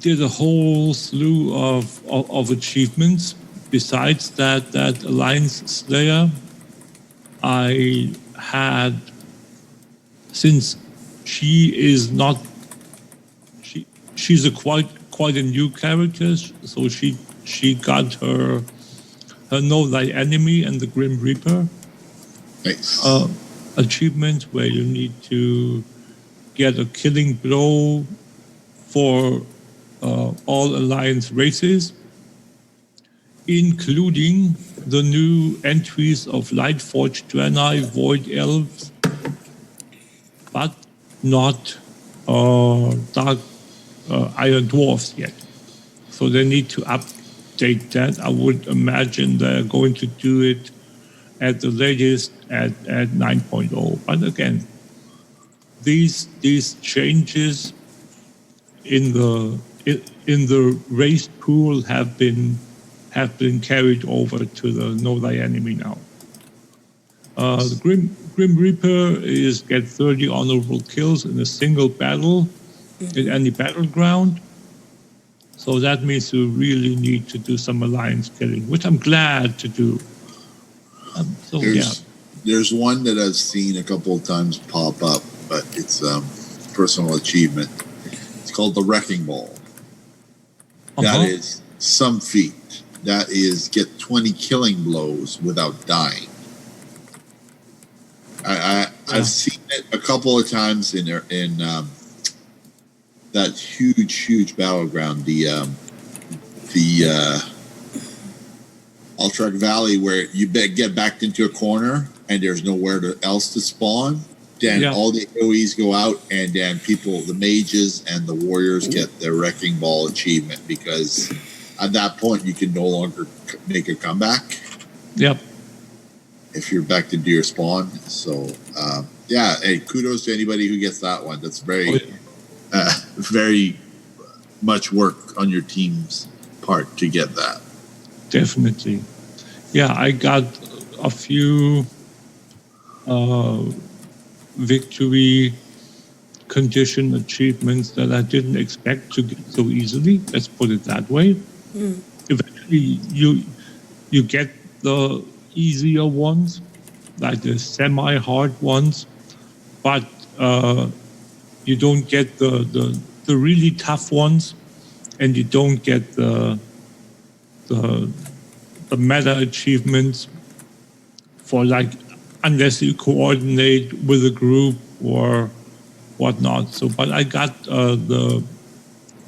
did a whole slew of achievements. Besides that Alliance Slayer, I had, since she is not, she's a quite a new character, so she got her Know Thy Enemy and the Grim Reaper achievement, where you need to get a killing blow for all Alliance races, including the new entries of Lightforged Draenei, Void Elves, but not Dark Iron Dwarfs yet. So they need to update that. I would imagine they're going to do it at the latest at 9.0. But again, these changes in the race pool have been carried over to the Know Thy Enemy now. The Grim Reaper get 30 honorable kills in a single battle in any battleground. So that means you really need to do some alliance killing, which I'm glad to do. There's one that I've seen a couple of times pop up, but it's personal achievement. It's called the Wrecking Ball. That is some feat. That is get 20 killing blows without dying. I've seen it a couple of times in that huge battleground, the Alterac Valley, where you get backed into a corner and there's nowhere else to spawn. Then all the AoEs go out, and then the mages and the warriors get their Wrecking Ball achievement, because at that point you can no longer make a comeback. Yep. If you're backed into your spawn. So hey, kudos to anybody who gets that one. That's very much work on your team's part to get that. Definitely. Yeah, I got a few victory condition achievements that I didn't expect to get so easily. Let's put it that way. Eventually, you get the easier ones, like the semi-hard ones, but you don't get the really tough ones, and you don't get the meta achievements for, like, unless you coordinate with a group or whatnot. So, but I got the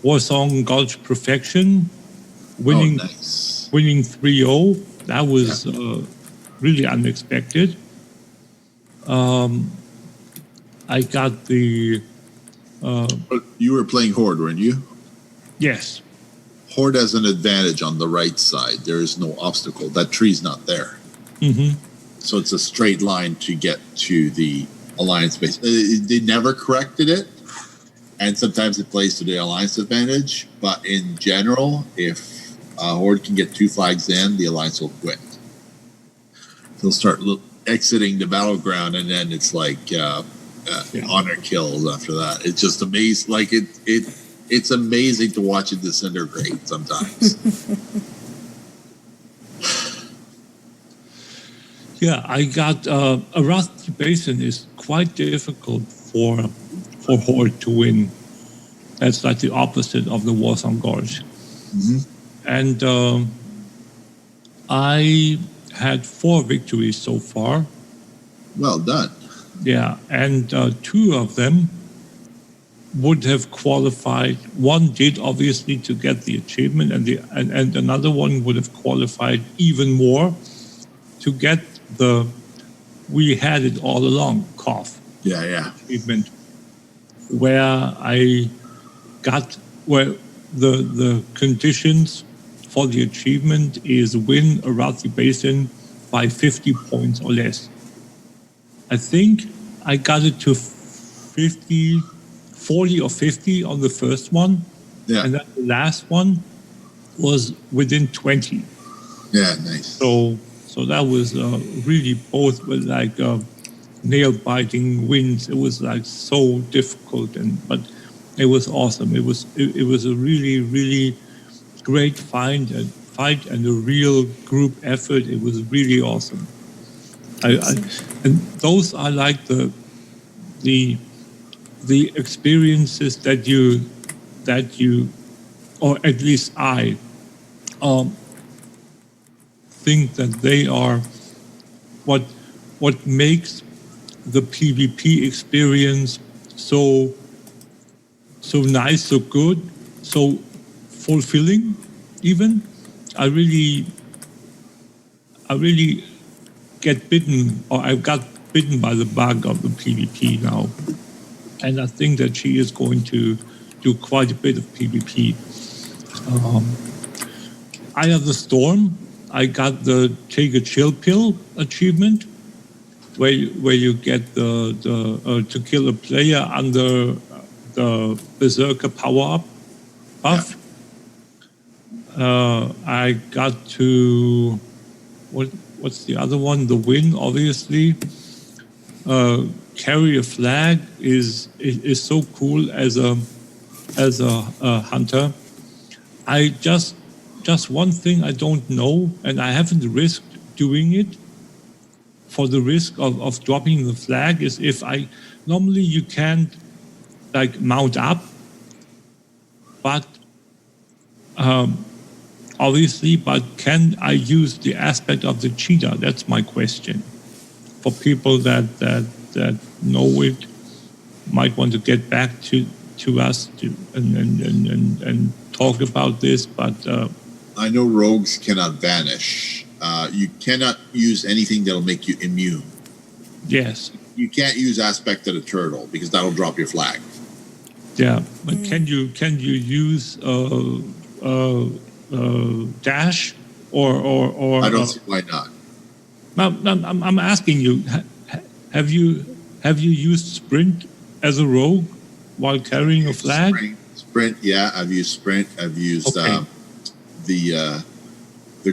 Warsong Gulch Perfection, winning 3-0. That was really unexpected. I got the... you were playing Horde, weren't you? Yes. Horde has an advantage on the right side. There is no obstacle. That tree's not there. So it's a straight line to get to the Alliance base. They never corrected it, and sometimes it plays to the Alliance advantage. But in general, if Horde can get 2 flags in, the Alliance will quit. They'll start exiting the battleground, and then it's like honor kills after that. It's just amazing. Like it's amazing to watch it disintegrate sometimes. Yeah, I got a Rusty Basin is quite difficult for Horde to win. That's like the opposite of the Warsong Gorge. Mm-hmm. And I had 4 victories so far. Well done. Yeah, and 2 of them would have qualified. One did obviously to get the achievement, and another one would have qualified even more to get the "we had it all along" achievement, where I got the conditions for the achievement is win a Arathi Basin by 50 points or less. I think I got it to 40 or 50 on the first one, and then the last one was within 20. Yeah, nice. So that was really both were like nail-biting wins. It was like so difficult, but it was awesome. It was a really, really great fight and a real group effort. It was really awesome. And those are like the experiences that you, or at least I, think that they are what makes the PvP experience so nice, so good, so fulfilling. Even I really get bitten, or I've got bitten by the bug of the PvP now, and I think that she is going to do quite a bit of PvP. Eye of the Storm, I got the Take a Chill Pill achievement, where you get the to kill a player under the Berserker power up buff. I got to what's the other one? The Win, obviously. Carry a flag is so cool as a hunter. I just one thing I don't know, and I haven't risked doing it for the risk of dropping the flag, is if normally you can't like mount up, but obviously, but can I use the aspect of the cheetah? That's my question. For people that know it, might want to get back to us and talk about this, but I know rogues cannot vanish. You cannot use anything that'll make you immune. Yes. You can't use aspect of the turtle because that'll drop your flag. Yeah, but can you use dash or? I don't see why not. I'm asking you, have you used sprint as a rogue while carrying a flag? Sprint, yeah, I've used sprint. I've used the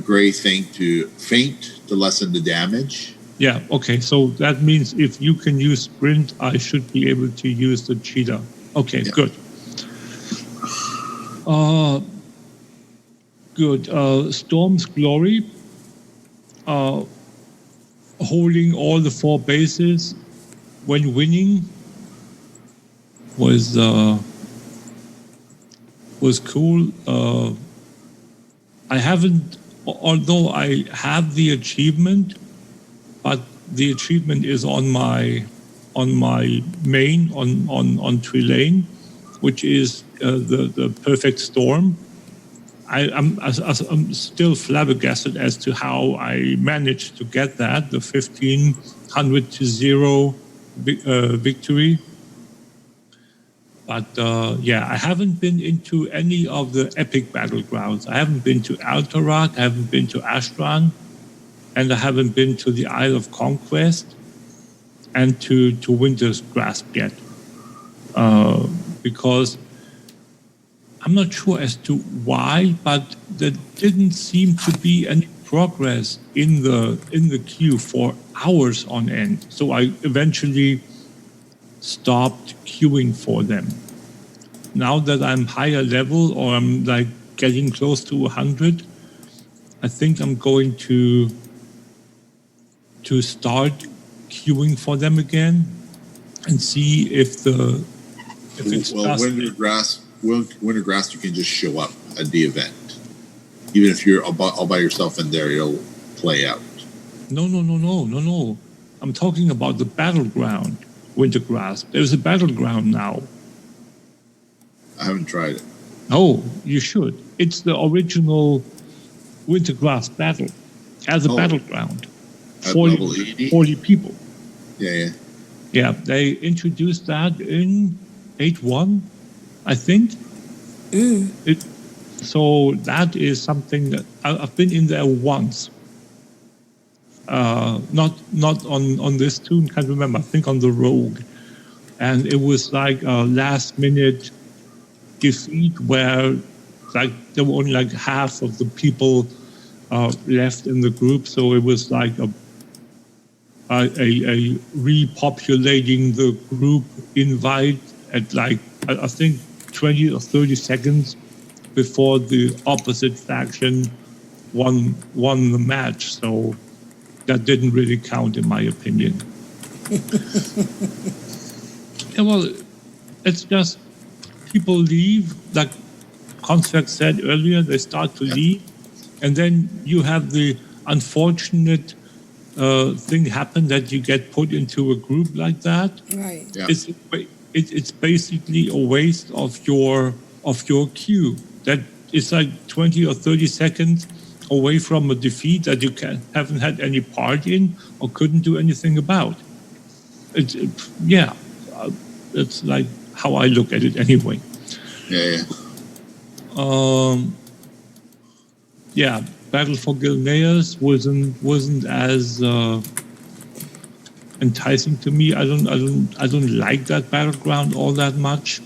gray thing to feint to lessen the damage. Yeah, okay, so that means if you can use sprint, I should be able to use the cheetah. Okay, yeah. Good. Good. Storm's Glory, holding all the 4 bases when winning was cool. I haven't, although I have the achievement, but the achievement is on my main on Trelane, which is the perfect storm. I'm still flabbergasted as to how I managed to get that, the 1500-0 victory. But yeah, I haven't been into any of the epic battlegrounds. I haven't been to Alterac, I haven't been to Astran, and I haven't been to the Isle of Conquest. and to Winter's Grasp yet, because I'm not sure as to why, but there didn't seem to be any progress in the queue for hours on end. So I eventually stopped queuing for them. Now that I'm higher level, or I'm like getting close to 100, I think I'm going to start queuing for them again and see if it's well, Winter Grasp, you can just show up at the event. Even if you're all by yourself in there, it'll play out. No. I'm talking about the battleground, Winter Grasp. There's a battleground now. I haven't tried it. Oh, you should. It's the original Winter Grasp battle as a battleground. At level 80? 40 people. Yeah. Yeah, they introduced that in 8.1, I think. So that is something that I've been in there once. Not on this tune, can't remember. I think on the Rogue. And it was like a last minute defeat where like there were only like half of the people left in the group. So it was like a repopulating the group invite at like, I think 20 or 30 seconds before the opposite faction won the match. So that didn't really count in my opinion. Yeah, well, it's just people leave, like Construct said earlier, they start to leave, and then you have the unfortunate thing happen that you get put into a group like that. Right. Yeah. It's basically a waste of your queue. That is like 20 or 30 seconds away from a defeat that you haven't had any part in or couldn't do anything about. It's like how I look at it anyway. Yeah. Battle for Gilneas wasn't as enticing to me. I don't like that battleground all that much.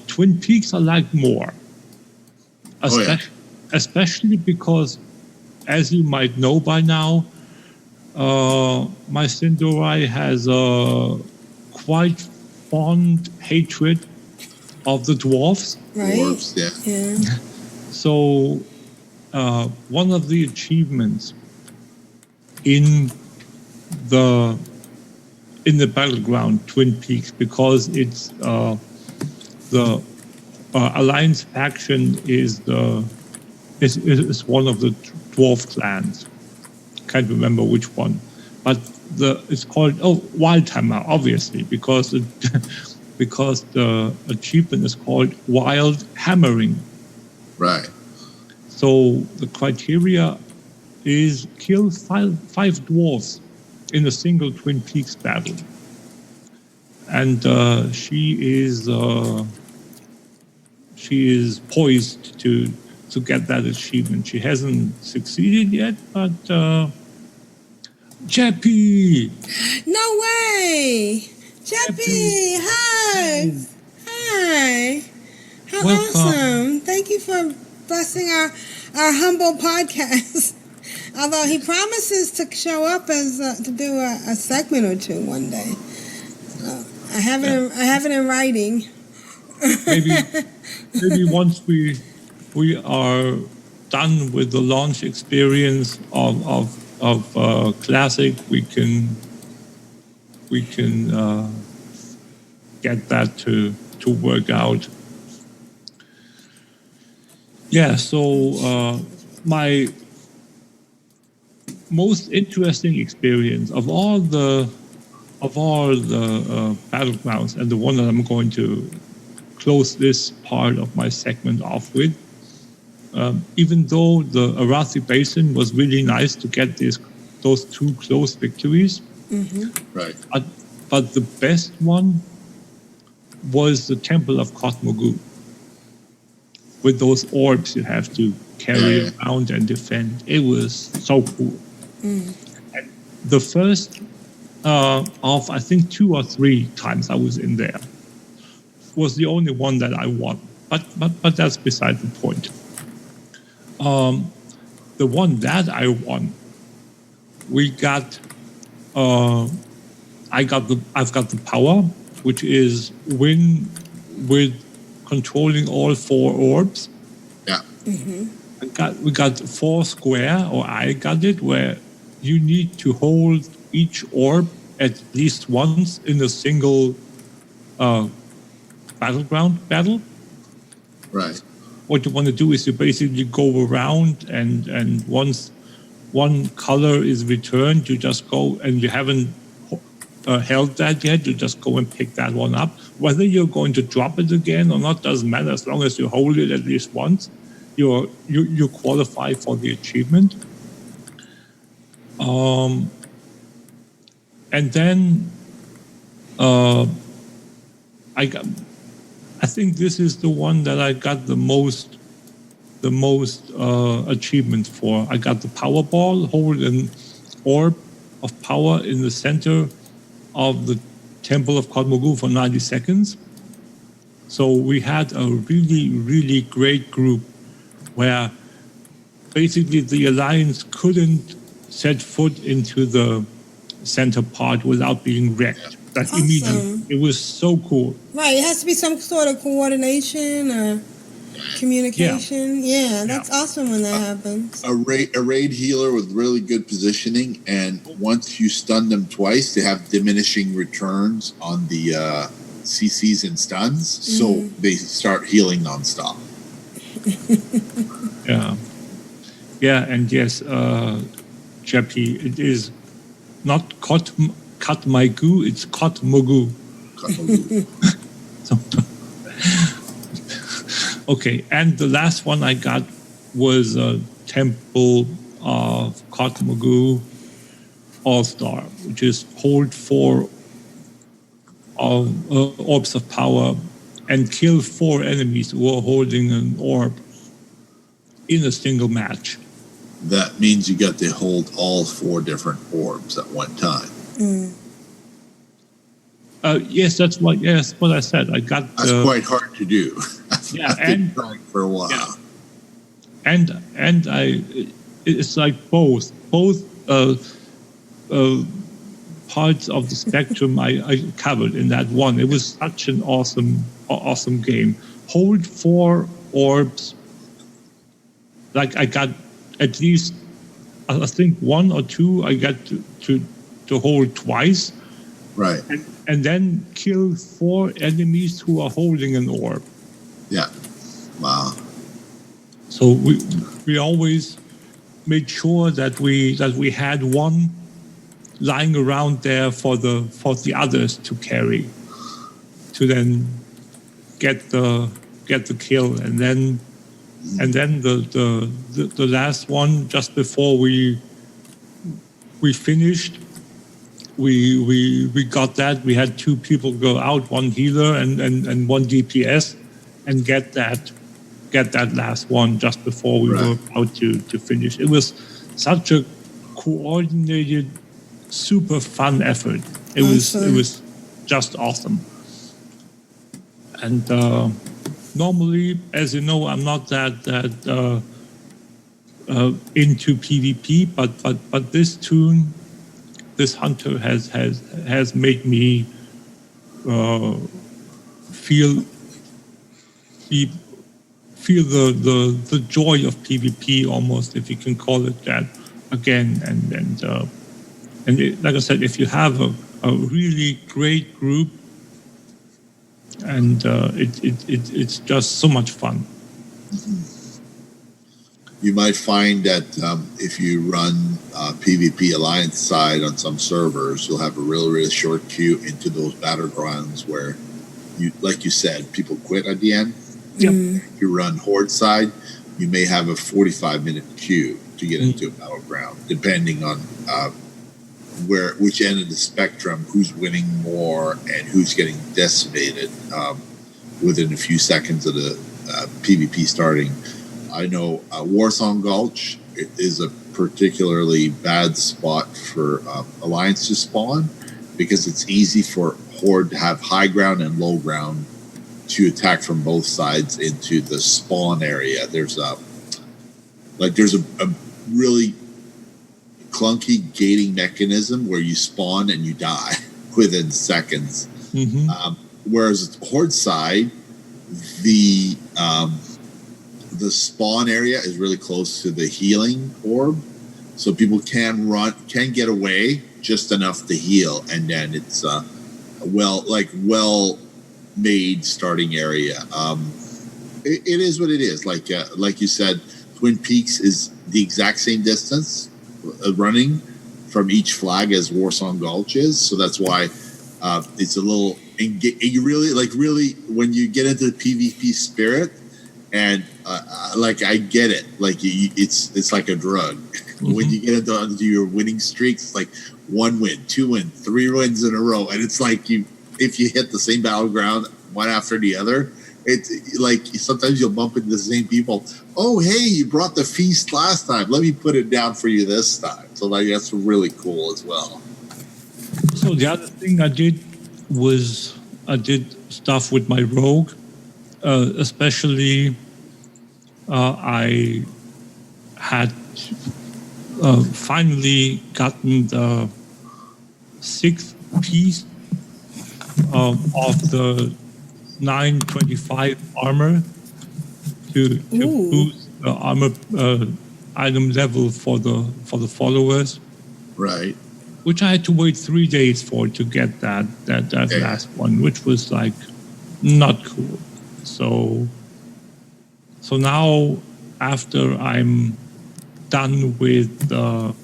Twin Peaks I like more, especially because, as you might know by now, my Sindorai has a quite fond hatred of the dwarves. Right. Dwarves, Yeah. So one of the achievements in the battleground Twin Peaks, because it's the Alliance faction is one of the dwarf clans. Can't remember which one, but it's called Wildhammer, obviously, because the achievement is called Wild Hammering. Right. So the criteria is kill five dwarves in a single Twin Peaks battle, and she is poised to get that achievement. She hasn't succeeded yet, but Jeppy! No way! Jeppy! Hi! Hi! How Welcome. awesome! Thank you for blessing our humble podcast. Although he promises to show up as to do a segment or two one day. I have it in writing. Maybe once we are done with the launch experience of Classic, we can get that to work out. Yeah, so my most interesting experience of all the battlegrounds, and the one that I'm going to close this part of my segment off with, even though the Arathi Basin was really nice to get those two close victories, right? But the best one was the Temple of Kotmogu, with those orbs you have to carry around and defend. It was so cool. And the first of I think 2 or 3 times I was in there. Was the only one that I won, but that's beside the point. The one that I won, I've got the power, which is win with controlling all 4 orbs. Yeah. We got 4 square, or I got it, where you need to hold each orb at least once in a single battleground battle. Right. What you want to do is you basically go around, and once one color is returned, you just go, and you haven't held that yet, you just go and pick that one up. Whether you're going to drop it again or not doesn't matter, as long as you hold it at least once, you qualify for the achievement. And then I think this is the one that I got the most achievement for. I got the power ball, hold an orb of power in the center of the Temple of Kotmogu for 90 seconds. So we had a really, really great group where basically the Alliance couldn't set foot into the center part without being wrecked. Like awesome. Immediately. It was so cool. Right, it has to be some sort of coordination or communication. Yeah, that's awesome when that happens. A raid healer with really good positioning, and once you stun them twice, they have diminishing returns on the CCs and stuns, so they start healing nonstop. Yeah, and yes, Jeppy, it is not cut my goo, it's cut mogu. Okay, and the last one I got was a Temple of Kotmogu All-Star, which is hold 4 orbs of power and kill 4 enemies who are holding an orb in a single match. That means you got to hold all 4 different orbs at one time. Yes, that's what I said. I got. That's quite hard to do. And for a while. And it's like both parts of the spectrum I covered in that one. It was such an awesome game. Hold 4 orbs. Like I got at least, I think 1 or 2 I got to hold twice. Right. And then kill 4 enemies who are holding an orb. Yeah. Wow. So we always made sure that we had one lying around there for the others to carry, to then get the kill, and then the last one just before we finished. We got that. We had 2 people go out, 1 healer and 1 DPS, and get that last one just before we were about to finish. It was such a coordinated, super fun effort. It was just awesome. And normally, as you know, I'm not that into PvP, but this tune. This hunter has made me feel the joy of PvP almost, if you can call it that, again. And like I said, if you have a really great group, and it's just so much fun. You might find that if you run PvP Alliance side on some servers, you'll have a really, really short queue into those battlegrounds where, like you said, people quit at the end. Yep. If you run Horde side, you may have a 45-minute queue to get into a battleground, depending on which end of the spectrum, who's winning more and who's getting decimated within a few seconds of the PvP starting. I know Warsong Gulch is a particularly bad spot for Alliance to spawn, because it's easy for Horde to have high ground and low ground to attack from both sides into the spawn area. There's a really clunky gating mechanism where you spawn and you die within seconds. Whereas Horde side, the spawn area is really close to the healing orb, so people can get away just enough to heal, and then it's a well made starting area. It is what it is. Like you said, Twin Peaks is the exact same distance running from each flag as Warsong Gulch is, so that's why it's a little. You really when you get into the PvP spirit, and I get it. It's like a drug. When you get into your winning streaks, it's like 1 win, 2 win, 3 wins in a row, and it's like if you hit the same battleground one after the other, it's like sometimes you'll bump into the same people. Oh, hey, you brought the feast last time. Let me put it down for you this time. So that's really cool as well. So the other thing I did was I did stuff with my rogue, especially I had finally gotten the 6th piece of the 925 armor to boost the armor item level for the followers. Right. Which I had to wait 3 days for to get that last one, which was like not cool. So now after I'm done with the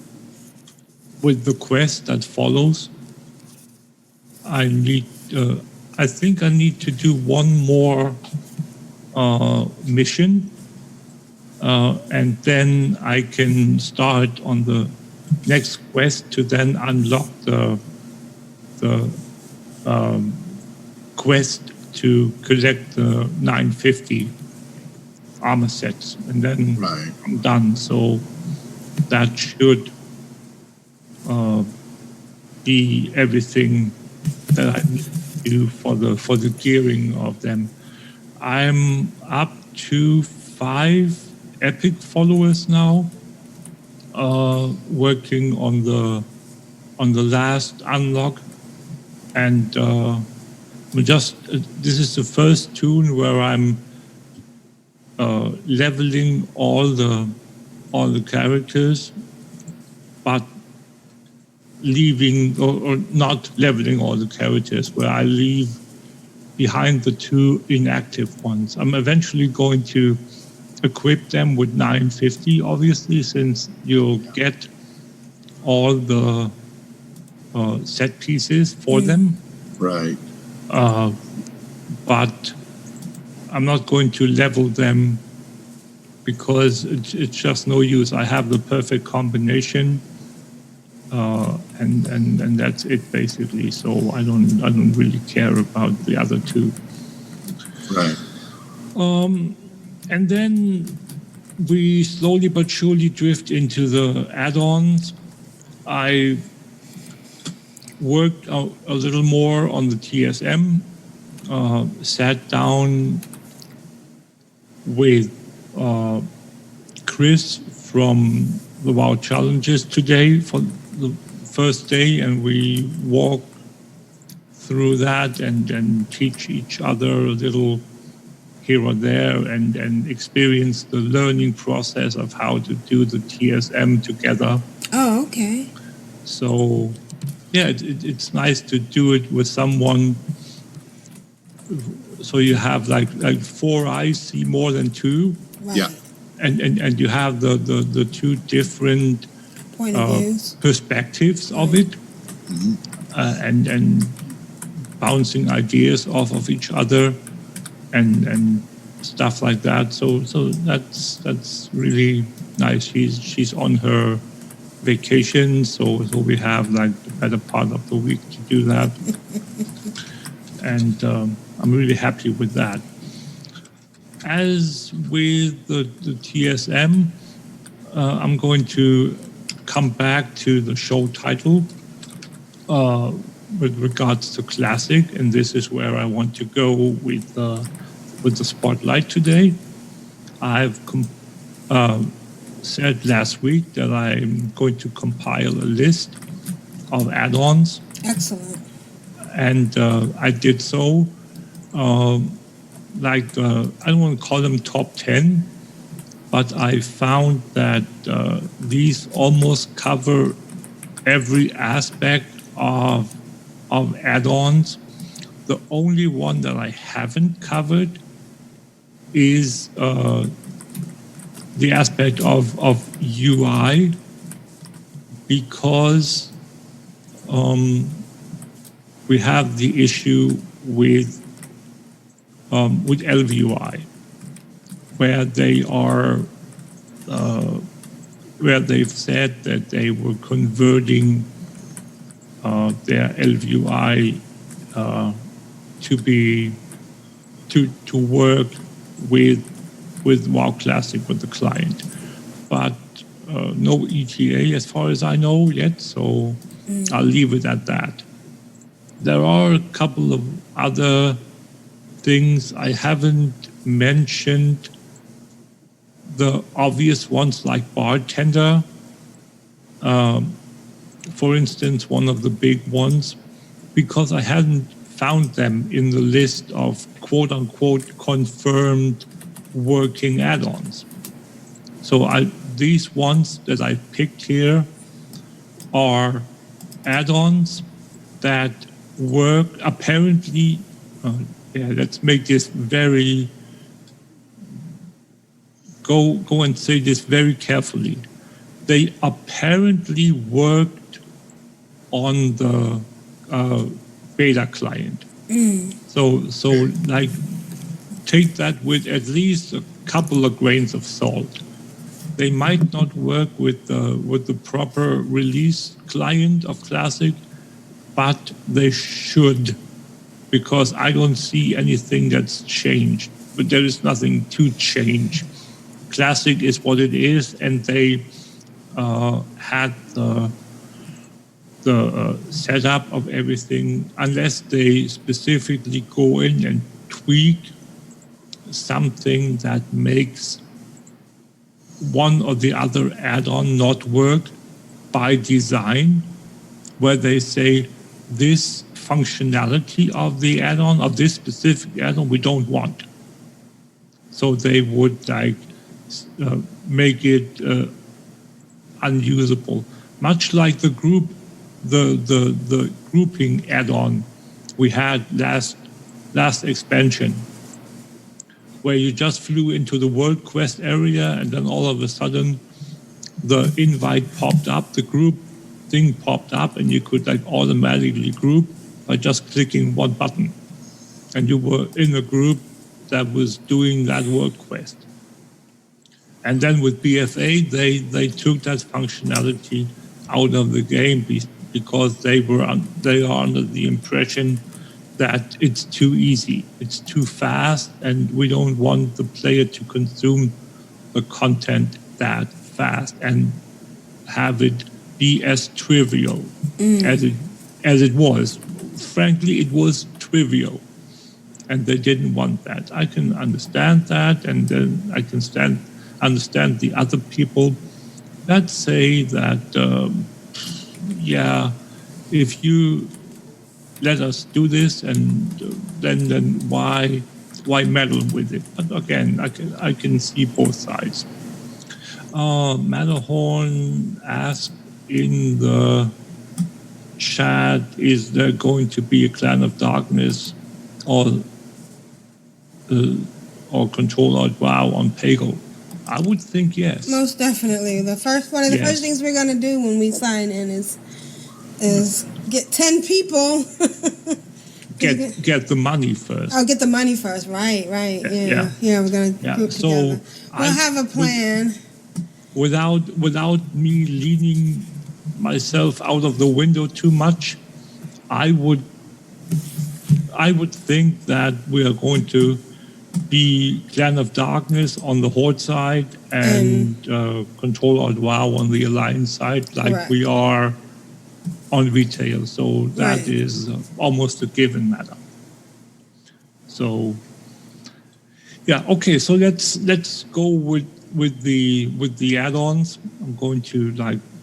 quest that follows, I think I need to do one more mission, and then I can start on the next quest to then unlock the quest to collect the 950 armor sets, and then I'm done. So that should be everything that I need to do for the gearing of them. I'm up to 5 epic followers now, working on the last unlock, and this is the first tune where I'm leveling all the characters, but leaving or not leveling all the characters, where I leave behind the 2 inactive ones. I'm eventually going to equip them with 950, obviously, since you'll get all the set pieces for them. Right. But I'm not going to level them because it's just no use. I have the perfect combination, and that's it basically. So I don't really care about the other 2. Right. And then we slowly but surely drift into the add-ons. I worked a little more on the TSM, sat down with Chris from the WoW Challenges today for the first day, and we walk through that and teach each other a little here or there, and experience the learning process of how to do the TSM together. Oh, okay. So, yeah, it's nice to do it with someone. So you have like 4 eyes see more than 2. Right. Yeah. And you have the 2 different Point of views. perspectives of it, and bouncing ideas off of each other, and stuff like that. So that's really nice. She's on her vacation, so we have like the better part of the week to do that, and I'm really happy with that. As with the TSM, I'm going to come back to the show title, with regards to Classic, and this is where I want to go with the spotlight today. I've said last week that I'm going to compile a list of add-ons. Excellent. And I did so. I don't want to call them top 10, but I found that these almost cover every aspect of add-ons. The only one that I haven't covered is the aspect of UI, because we have the issue with LVUI, where they are where they've said that they were converting their LVUI to work with WoW Classic with the client, but no ETA as far as I know yet. So I'll leave it at that. There are a couple of other things I haven't mentioned. The obvious ones like Bartender, for instance, one of the big ones, because I hadn't found them in the list of quote-unquote confirmed working add-ons. So these ones that I picked here are add-ons that work apparently. Let's make this very. Go and say this very carefully. They apparently worked on the beta client. So like, take that with at least a couple of grains of salt. They might not work with the proper release client of Classic, but they should, because I don't see anything that's changed. But there is nothing to change. Classic is what it is, and they had the setup of everything, unless they specifically go in and tweak something that makes one or the other add-on not work by design, where they say this functionality of the add-on, of this specific add-on, we don't want. So they would make it unusable, much like the grouping add-on we had last expansion, where you just flew into the World Quest area, and then all of a sudden the invite popped up, the group thing popped up, and you could automatically group by just clicking one button, and you were in a group that was doing that World Quest. And then with BFA, they took that functionality out of the game because they are under the impression that it's too easy, it's too fast, and we don't want the player to consume the content that fast and have it be as trivial as it was. Frankly, it was trivial, and they didn't want that. I can understand that, and then I can understand the other people that say that, if you let us do this, and then why meddle with it? But again, I can see both sides. Matterhorn asked in the chat, is there going to be a Clan of Darkness or Control Alt WoW on Paygo? I would think yes. Most definitely. The first things we're gonna do when we sign in is get 10 people. get the money first. Oh, get the money first. Right. Yeah. We're gonna group together. We'll have a plan. Without me leaning myself out of the window too much, I would think that we are going to be Clan of Darkness on the Horde side and Control Alt WoW on the Alliance side, like Correct. We are on retail. So that Right. is almost a given matter. So yeah, okay. So let's go with the add-ons. I'm going to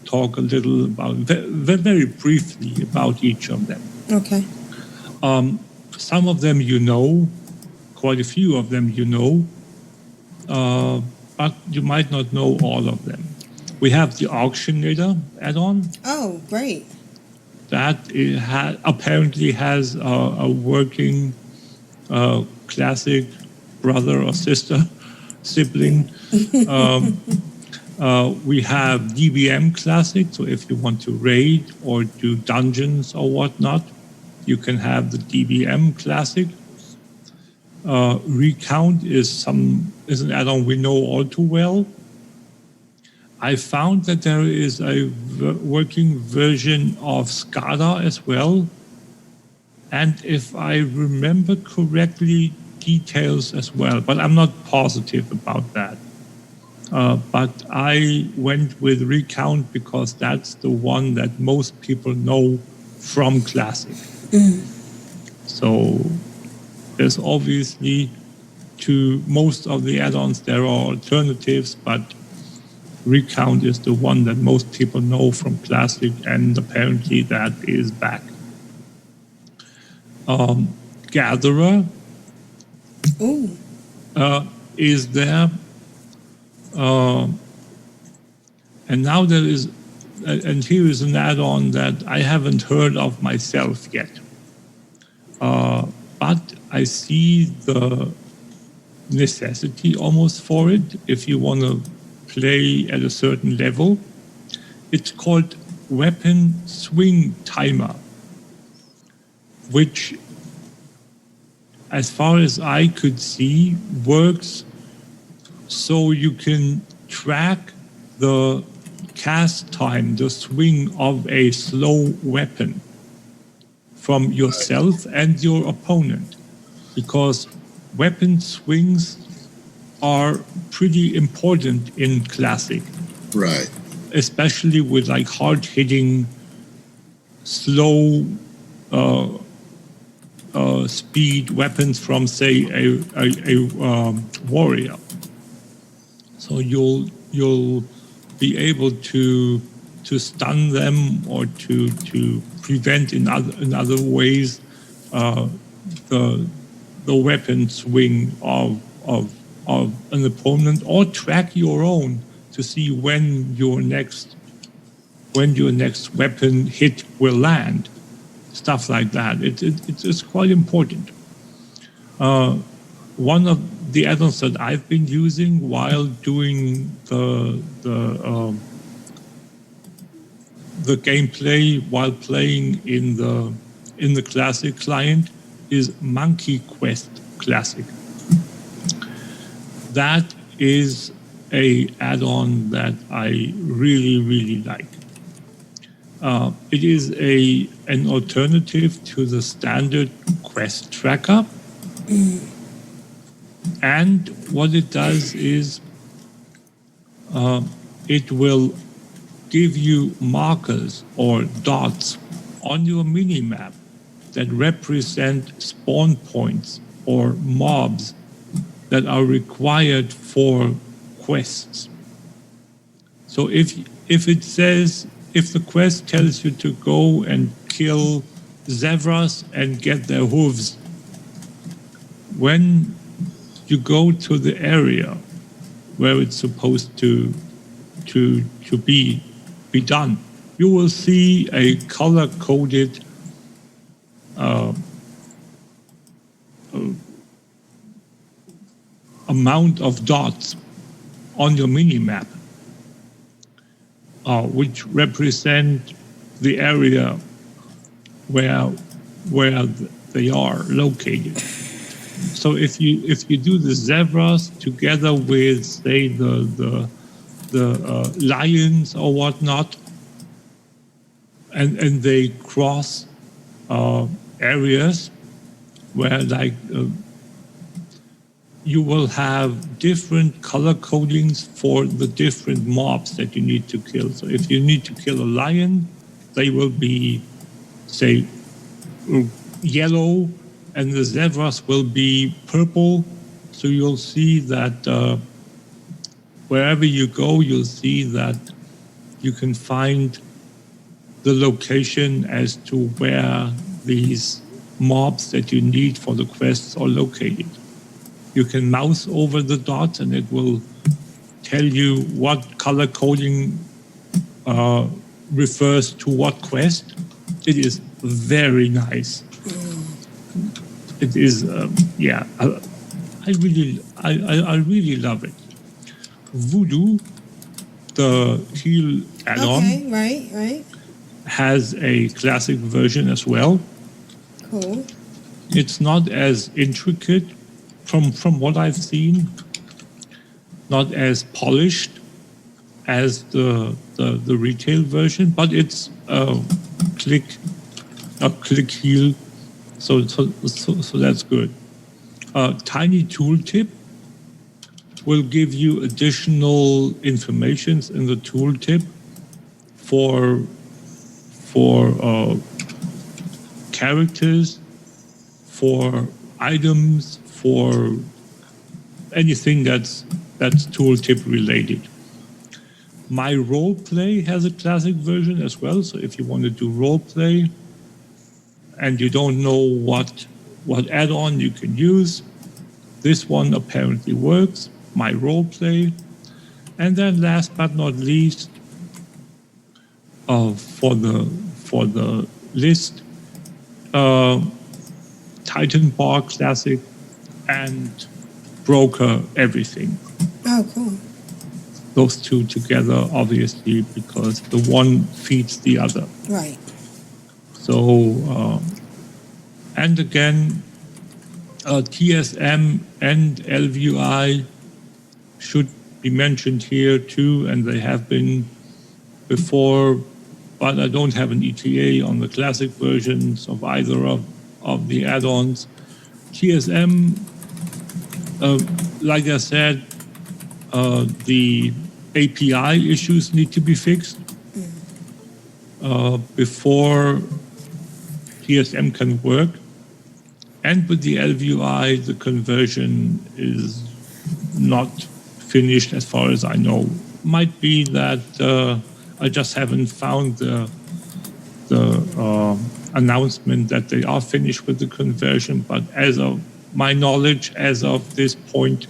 talk a little about very briefly about each of them. Okay. Some of them you know, quite a few of them you know, but you might not know all of them. We have the Auctionator add-on. Oh, great. That apparently has a working classic brother or sister, sibling. We have DBM Classic, so if you want to raid or do dungeons or whatnot, you can have the DBM Classic. Recount is an add-on we know all too well. I found that there is a working version of SCADA as well, and if I remember correctly, details as well, but I'm not positive about that. But I went with Recount because that's the one that most people know from Classic. So there's obviously, to most of the add-ons, there are alternatives, but Recount is the one that most people know from Classic, and apparently that is back. Gatherer is there. And now there is, and here is an add-on that I haven't heard of myself yet. But I see the necessity almost for it if you want to play at a certain level. It's called Weapon Swing Timer, which, as far as I could see, works so you can track the cast time, the swing of a slow weapon from yourself and your opponent, because weapon swings are pretty important in Classic. Right. Especially with hard-hitting, slow speed weapons from, say, a warrior. So you'll be able to stun them or to prevent in other ways the weapon swing of an opponent, or track your own to see when your next weapon hit will land. Stuff like that. It's quite important. One of the add-ons that I've been using while doing the gameplay while playing in the Classic client is Monkey Quest Classic. That is a add-on that I really like. It is an alternative to the standard quest tracker. And what it does is it will give you markers or dots on your mini-map that represent spawn points or mobs that are required for quests. So if the quest tells you to go and kill zebras and get their hooves, when you go to the area where it's supposed to be done, you will see a color-coded amount of dots on your mini-map, which represent the area where they are located. So if you do the zebras together with, say, the lions or whatnot, and they cross areas where you will have different color codings for the different mobs that you need to kill. So if you need to kill a lion, they will be, say, yellow, and the zebras will be purple. So you'll see that wherever you go, you'll see that you can find the location as to where these mobs that you need for the quests are located. You can mouse over the dots and it will tell you what color coding refers to what quest. It is very nice. It is, I really love it. Voodoo, the heal add-on, Okay, right. has a classic version as well. Cool. It's not as intricate from what I've seen, not as polished as the retail version, but it's a click heal, so that's good. Tiny tooltip will give you additional informations in the tooltip for characters, for items, for anything that's tooltip related. My roleplay has a classic version as well, so if you want to do roleplay and you don't know what add-on you can use, this one apparently works, my roleplay. And then last but not least, for the list, Titan Bar Classic and Broker Everything. Oh, cool. Those two together, obviously, because the one feeds the other. Right. So, and again, TSM and LVI should be mentioned here too, and they have been before, but I don't have an ETA on the classic versions of either of the add-ons. TSM, like I said, the API issues need to be fixed before TSM can work. And with the LVI, the conversion is not finished as far as I know. Might be that I just haven't found the announcement that they are finished with the conversion, but as of my knowledge, as of this point,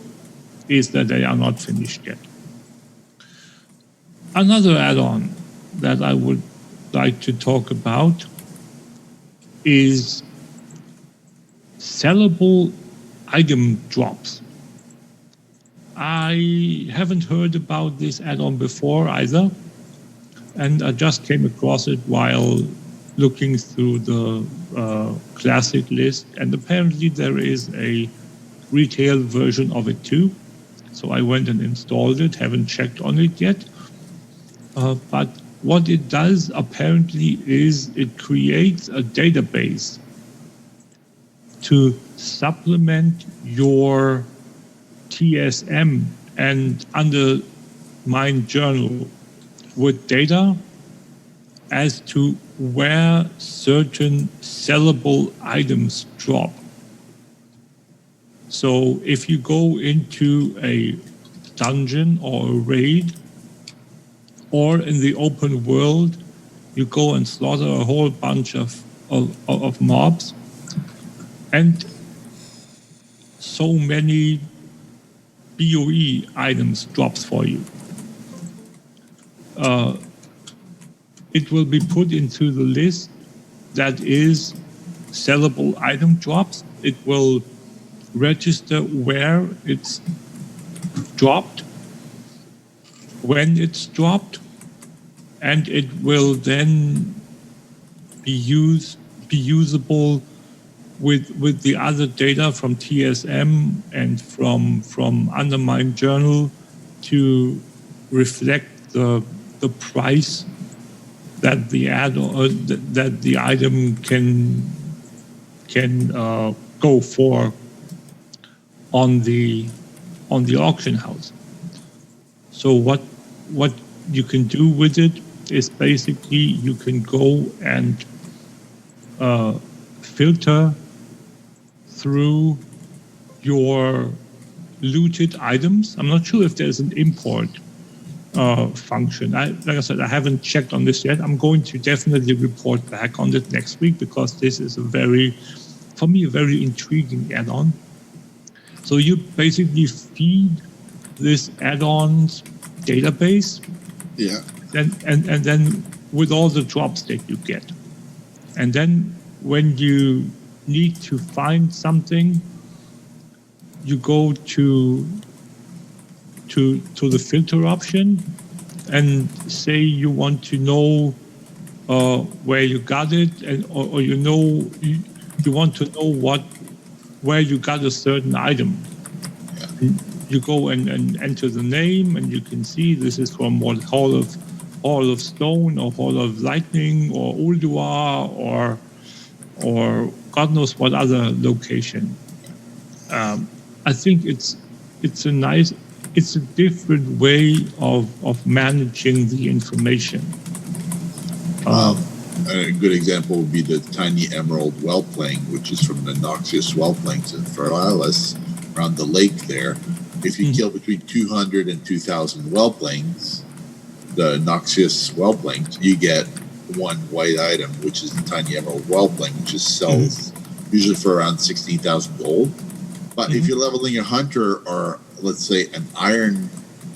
is that they are not finished yet. Another add-on that I would like to talk about is sellable item drops. I haven't heard about this add-on before either, and I just came across it while looking through the classic list, and apparently there is a retail version of it too. So I went and installed it, haven't checked on it yet. But what it does apparently is it creates a database to supplement your TSM and Undermine journal with data as to where certain sellable items drop. So if you go into a dungeon or a raid, or in the open world, you go and slaughter a whole bunch of mobs, and so many BOE items drops for you. It will be put into the list that is sellable item drops. It will register where it's dropped, when it's dropped, and it will then be usable with the other data from TSM and from Undermine Journal to reflect the price that the that the item can go for on the auction house. So what you can do with it is basically you can go and filter through your looted items. I'm not sure if there's an import function. Like I said, I haven't checked on this yet. I'm going to definitely report back on it next week because this is for me, a very intriguing add-on. So you basically feed this add-on's database. Yeah. And then with all the drops that you get. And then when you need to find something, you go to the filter option and say you want to know where you got it, or you want to know where you got a certain item. Yeah. You go and enter the name, and you can see this is from what Hall of Stone or Hall of Lightning or Ulduar or God knows what other location. I think it's a different way of managing the information. A good example would be the Tiny Emerald Wellplane, which is from the Noxious Wellplanes in Feralis, around the lake there. If you kill between 200 and 2,000 Wellplanes, the Noxious Wellplanes, you get one white item, which is the Tiny Emerald Wellplane, which sells usually for around 16,000 gold. But if you're leveling a hunter or, let's say, an iron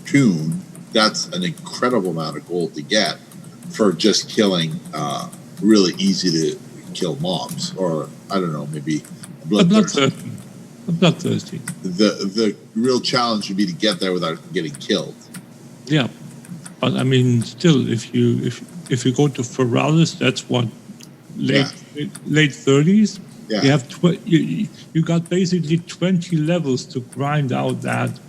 tune, that's an incredible amount of gold to get for just killing really easy to kill mobs, or I don't know, maybe bloodthirsty. The real challenge would be to get there without getting killed. Yeah, but I mean, still, if you go to Feralis, that's what late 30s. Yeah. You have you got basically 20 levels to grind out that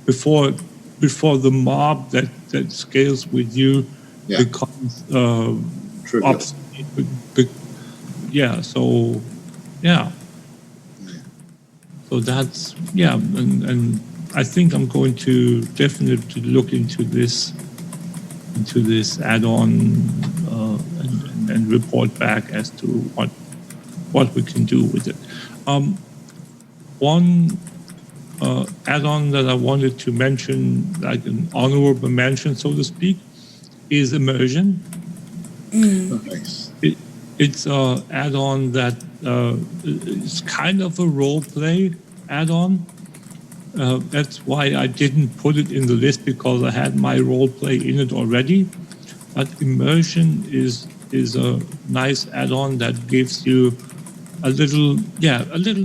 before the mob that scales with you becomes obsolete. So that's and I think I'm going to definitely look into this add-on and report back as to what we can do with it. One add-on that I wanted to mention, like an honorable mention, so to speak, is immersion. Nice. It's an add-on that is kind of a role-play add-on. That's why I didn't put it in the list, because I had my role-play in it already. But immersion is a nice add-on that gives you a little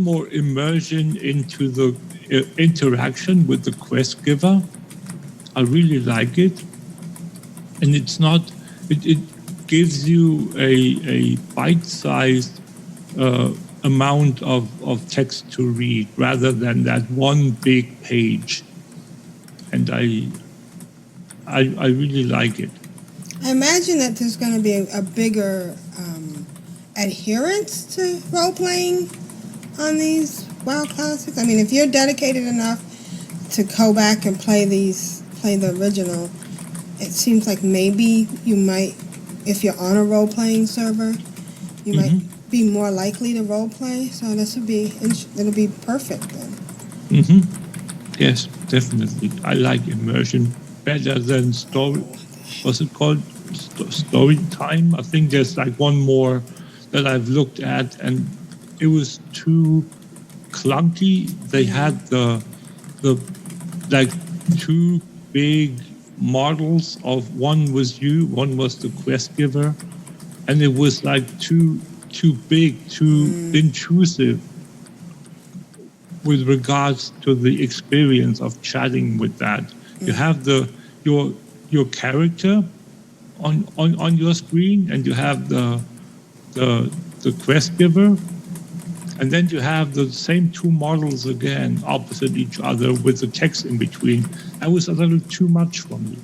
more immersion into the interaction with the quest giver. I really like it, and it gives you a bite-sized amount of text to read rather than that one big page, and I really like it. I imagine that there's going to be a bigger adherence to role-playing on these WoW classics. I mean, if you're dedicated enough to go back and play the original, it seems like maybe you might, if you're on a role-playing server, you might be more likely to role-play. So it'll be perfect then. Yes, definitely. I like immersion better than story. What's it called? Story time. I think there's like one more that I've looked at, and it was too clunky. They had the like two big models of, one was you, one was the quest giver, and it was like too big, too intrusive with regards to the experience of chatting with that. You have your character on your screen, and you have the quest giver, and then you have the same two models again opposite each other with the text in between. That was a little too much for me.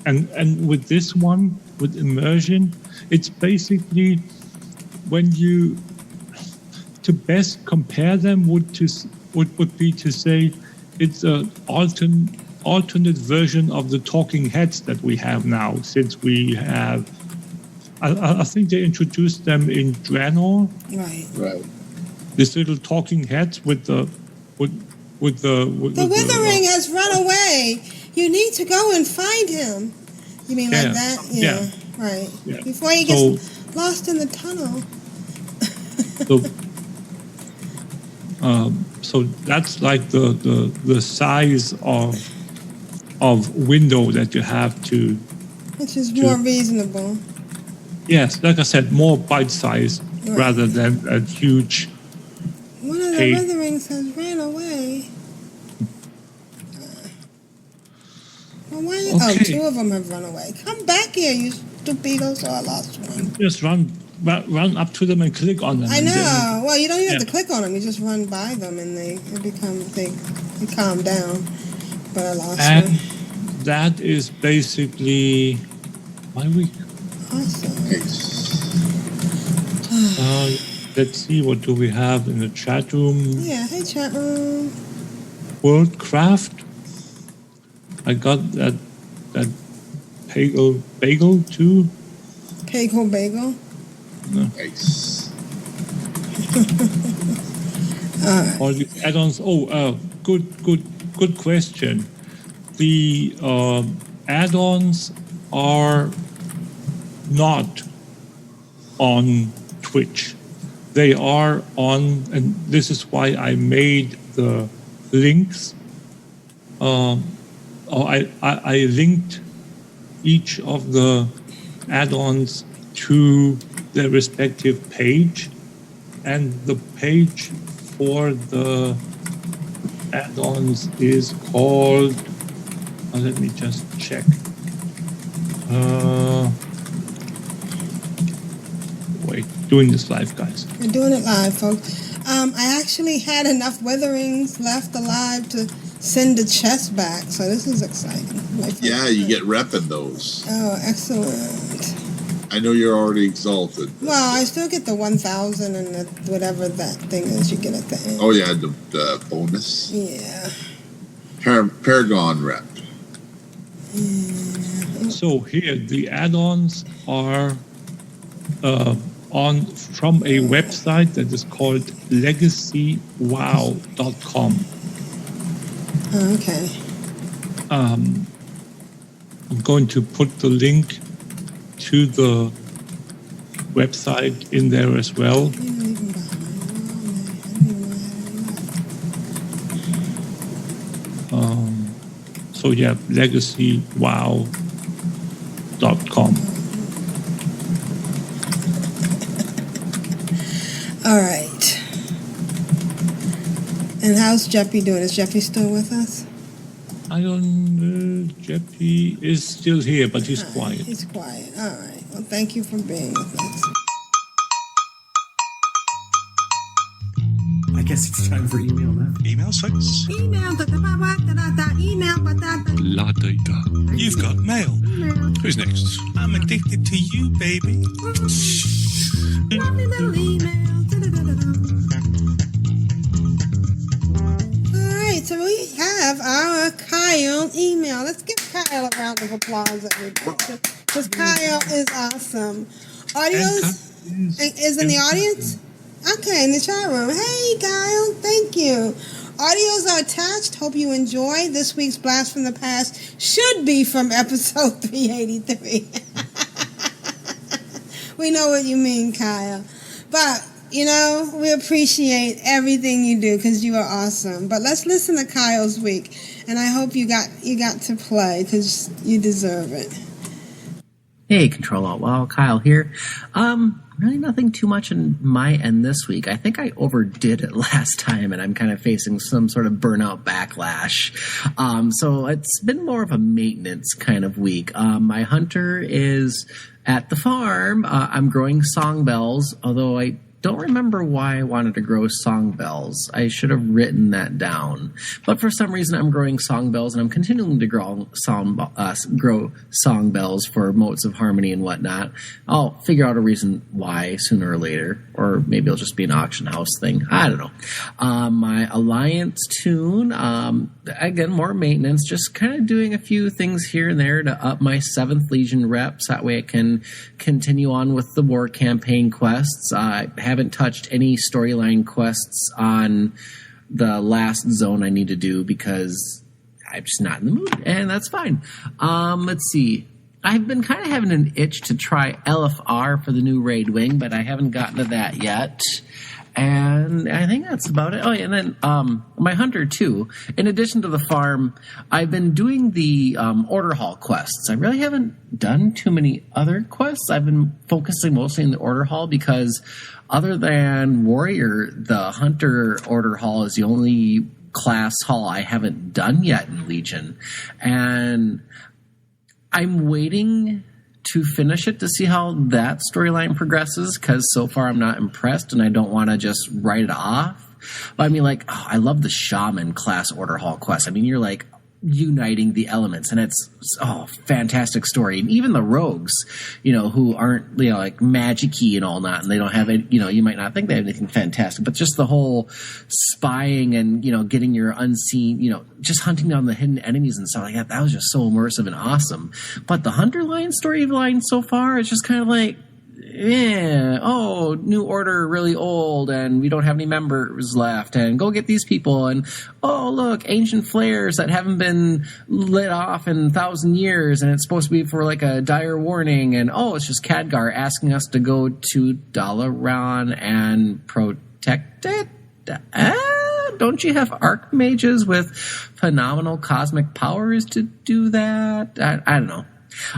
And with this one, with immersion, it's basically when you, to best compare them would be to say it's an alternate version of the talking heads that we have now, since we have. I think they introduced them in Draenor. Right. This little talking heads with the Withering has run away. You need to go and find him. You mean like that? Yeah. Right. Yeah. Before he gets lost in the tunnel. So that's like the size of window that you have to. Which is more reasonable. Yes, like I said, more bite-sized rather than a huge. One of the Witherings has ran away. Well, why? Okay. Oh, two of them have run away. Come back here, you stupidos, or I lost one. Just run up to them and click on them. I know. Well, you don't even have to click on them. You just run by them and they calm down. But I lost one. That is basically my week. Awesome. Let's see, what do we have in the chat room? Yeah, hey chat room. Worldcraft. I got that bagel too. Bagel. Nice. All the add-ons. Good question. The add-ons are not on Twitch. They are on, and this is why I made the links. I linked each of the add-ons to their respective page, and the page for the add-ons is called. Let me just check. Wait, doing this live, guys. We're doing it live, folks. I actually had enough Witherings left alive to send a chest back, so this is exciting. Yeah, you get repping those. Oh, excellent. I know you're already exalted. Well, I still get the 1,000 and the, whatever that thing is you get at the end. Oh, yeah, the bonus. Yeah. Paragon rep. So here, the add-ons are from a website that is called legacywow.com. Oh, okay. I'm going to put the link to the website in there as well. So yeah, legacywow.com. All right. And how's Jeppy doing? Is Jeppy still with us? I don't know. Jeppy is still here, but he's quiet. He's quiet. All right. Well, thank you for being with us. I guess it's time for email now. Emails, folks? Email. La data. You've got mail. Who's next? I'm addicted to you, baby. Lovely little email. All right, so we have our Kyle email. Let's give Kyle a round of applause, everybody, because Kyle is awesome. Audios is in the audience? Okay, in the chat room. Hey, Kyle, thank you. Audios are attached. Hope you enjoy. This week's Blast from the Past should be from episode 383. We know what you mean, Kyle. But, you know, we appreciate everything you do because you are awesome. But let's listen to Kyle's week. And I hope you got to play because you deserve it. Hey, Control Alt WoW, Kyle here. Really nothing too much in my end this week. I think I overdid it last time, and I'm kind of facing some sort of burnout backlash. So it's been more of a maintenance kind of week. My hunter is at the farm. I'm growing song bells, although I don't remember why I wanted to grow song bells. I should have written that down. But for some reason, I'm growing song bells, and I'm continuing to grow song bells for motes of harmony and whatnot. I'll figure out a reason why sooner or later, or maybe it'll just be an auction house thing. I don't know. My Alliance tune, again, more maintenance, just kind of doing a few things here and there to up my 7th Legion reps. That way I can continue on with the war campaign quests. I haven't touched any storyline quests on the last zone I need to do because I'm just not in the mood, and that's fine. Let's see. I've been kind of having an itch to try LFR for the new Raid Wing, but I haven't gotten to that yet. And I think that's about it. Oh, yeah, and then my hunter, too. In addition to the farm, I've been doing the order hall quests. I really haven't done too many other quests. I've been focusing mostly in the order hall because other than warrior, the hunter order hall is the only class hall I haven't done yet in Legion. And I'm waiting to finish it to see how that storyline progresses, because so far I'm not impressed and I don't want to just write it off. But I mean, like, I love the shaman class order hall quest. I mean, you're like uniting the elements, and it's fantastic story. And even the rogues, who aren't like magic-y and all that, and they don't have it, you might not think they have anything fantastic, but just the whole spying and getting your unseen, just hunting down the hidden enemies and stuff like that was just so immersive and awesome. But the hunter line storyline so far is just kind of like, new order, really old, and we don't have any members left, and go get these people, and look, ancient flares that haven't been lit off in 1,000 years, and it's supposed to be for like a dire warning, and it's just Khadgar asking us to go to Dalaran and protect it. Don't you have archmages with phenomenal cosmic powers to do that? I don't know.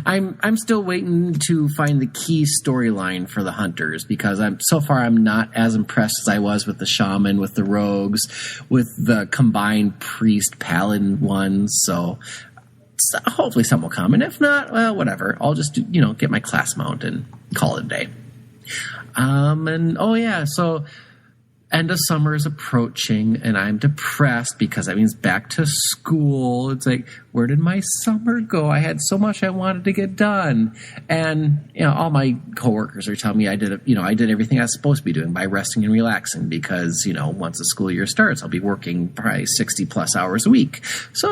I'm still waiting to find the key storyline for the hunters, because I'm not as impressed as I was with the shaman, with the rogues, with the combined priest paladin ones. So hopefully some will come, and if not, well, whatever. I'll just get my class mount and call it a day. So end of summer is approaching, and I'm depressed because that means back to school. It's like, where did my summer go? I had so much I wanted to get done. And, all my coworkers are telling me I did everything I was supposed to be doing by resting and relaxing because, once the school year starts, I'll be working probably 60 plus hours a week. So,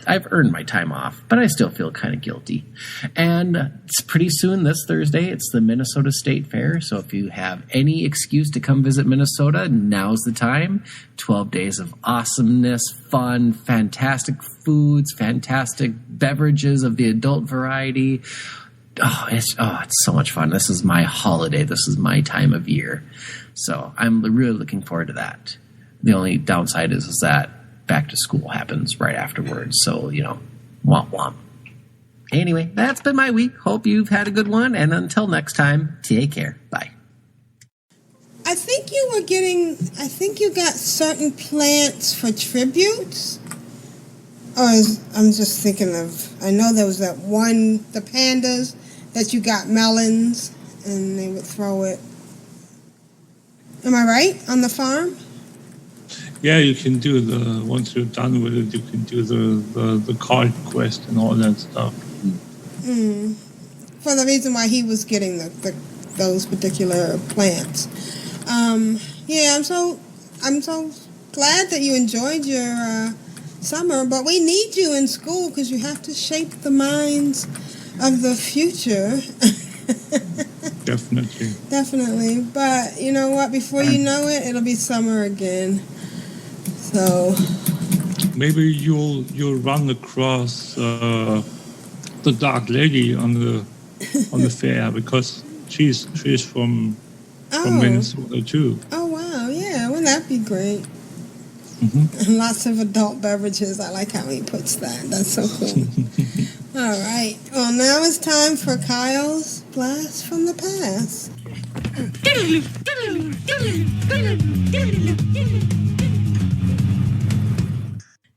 I've earned my time off, but I still feel kind of guilty. And it's pretty soon this Thursday, it's the Minnesota State Fair. So if you have any excuse to come visit Minnesota, now's the time. 12 days of awesomeness, fun, fantastic foods, fantastic beverages of the adult variety. It's so much fun. This is my holiday. This is my time of year. So I'm really looking forward to that. The only downside is that back to school happens right afterwards. So, womp womp. Anyway, that's been my week. Hope you've had a good one. And until next time, take care. Bye. I think you got certain plants for tributes. I'm just thinking I know there was that one, the pandas, that you got melons, and they would throw it. Am I right? On the farm? Yeah, you can do once you're done with it, you can do the card quest and all that stuff. For the reason why he was getting those particular plants. I'm so glad that you enjoyed your summer, but we need you in school because you have to shape the minds of the future. Definitely. But you know what? Before you know it, it'll be summer again. So maybe you'll run across the Dark Lady on the fair, because she's from Minnesota too. Oh wow, yeah, wouldn't that be great? Mm-hmm. Lots of adult beverages. I like how he puts that. That's so cool. All right. Well, now it's time for Kyle's Blast from the Past.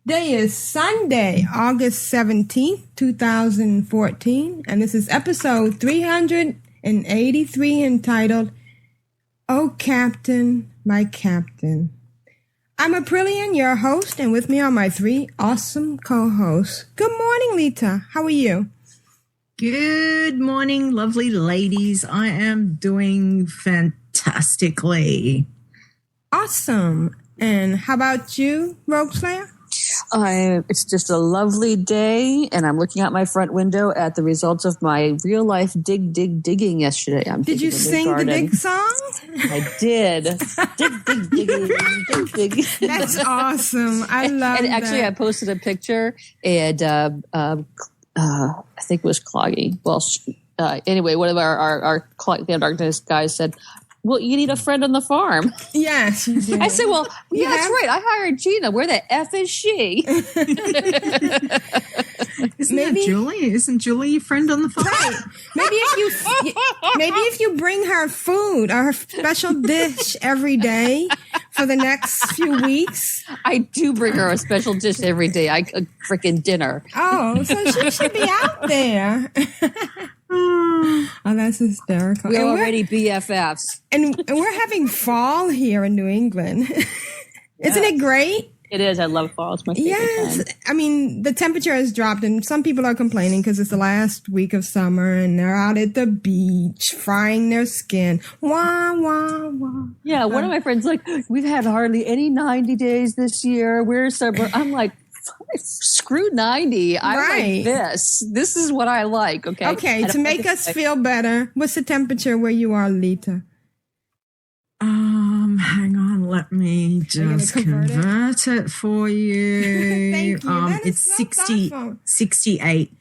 Today is Sunday, August 17th, 2014, and this is episode 383 entitled, Oh Captain, My Captain. I'm Aprillian, your host, and with me are my three awesome co-hosts. Good morning, Lita. How are you? Good morning, lovely ladies. I am doing fantastically. Awesome. And how about you, Rogue Slayer? It's just a lovely day, and I'm looking out my front window at the results of my real life digging yesterday. Did you sing the dig song? I did. dig. That's awesome. I love and actually, that. I posted a picture, and I think it was Cloggy. Well, anyway, one of our Cloud Darkness guys said, well, you need a friend on the farm. Yes, you do. I said, well, yeah, that's right. I hired Gina. Where the F is she? Isn't that Julie? Isn't Julie your friend on the farm? Right. Maybe if you bring her food or her special dish every day for the next few weeks. I do bring her a special dish every day. I cook freaking dinner. Oh, so she should be out there. Oh, that's hysterical. We're already BFFs. And we're having fall here in New England. Isn't it great? It is. I love fall. It's my favorite time. I mean, the temperature has dropped, and some people are complaining because it's the last week of summer, and they're out at the beach frying their skin. Wah, wah, wah. Yeah, one of my friends like, we've had hardly any 90 days this year. We're summer. I'm like, screw 90. I like this. This is what I like. Okay. Okay. To make us feel better, what's the temperature where you are, Lita? Hang on. Let me just convert it for you. Thank you. It's 68.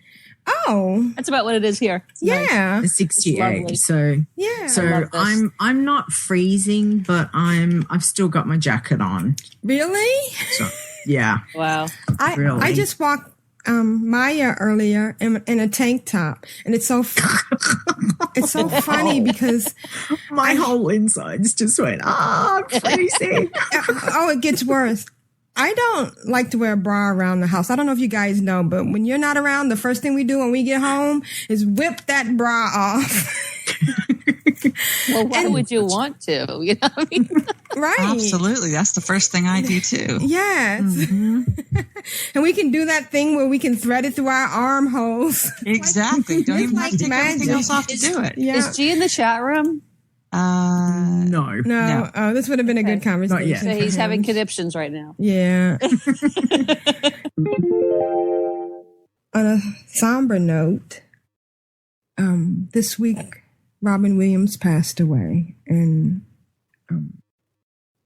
Oh, that's about what it is here. Yeah, it's 68. It's so yeah. So I'm not freezing, but I've still got my jacket on. Really? So yeah. Wow. I just walked Maya earlier in a tank top, and it's so funny because my whole insides just went, I'm freezing. Oh, it gets worse. I don't like to wear a bra around the house. I don't know if you guys know, but when you're not around, the first thing we do when we get home is whip that bra off. Well, why would you want to? You know what I mean? Right. Absolutely. That's the first thing I do too. Yes. Mm-hmm. And we can do that thing where we can thread it through our armholes. Exactly. Don't even have to take everything else off to do it. Yeah. Is G in the chat room? No. Oh, this would have been a good conversation. Not yet. So he's having conniptions right now. Yeah. On a somber note, this week Robin Williams passed away, and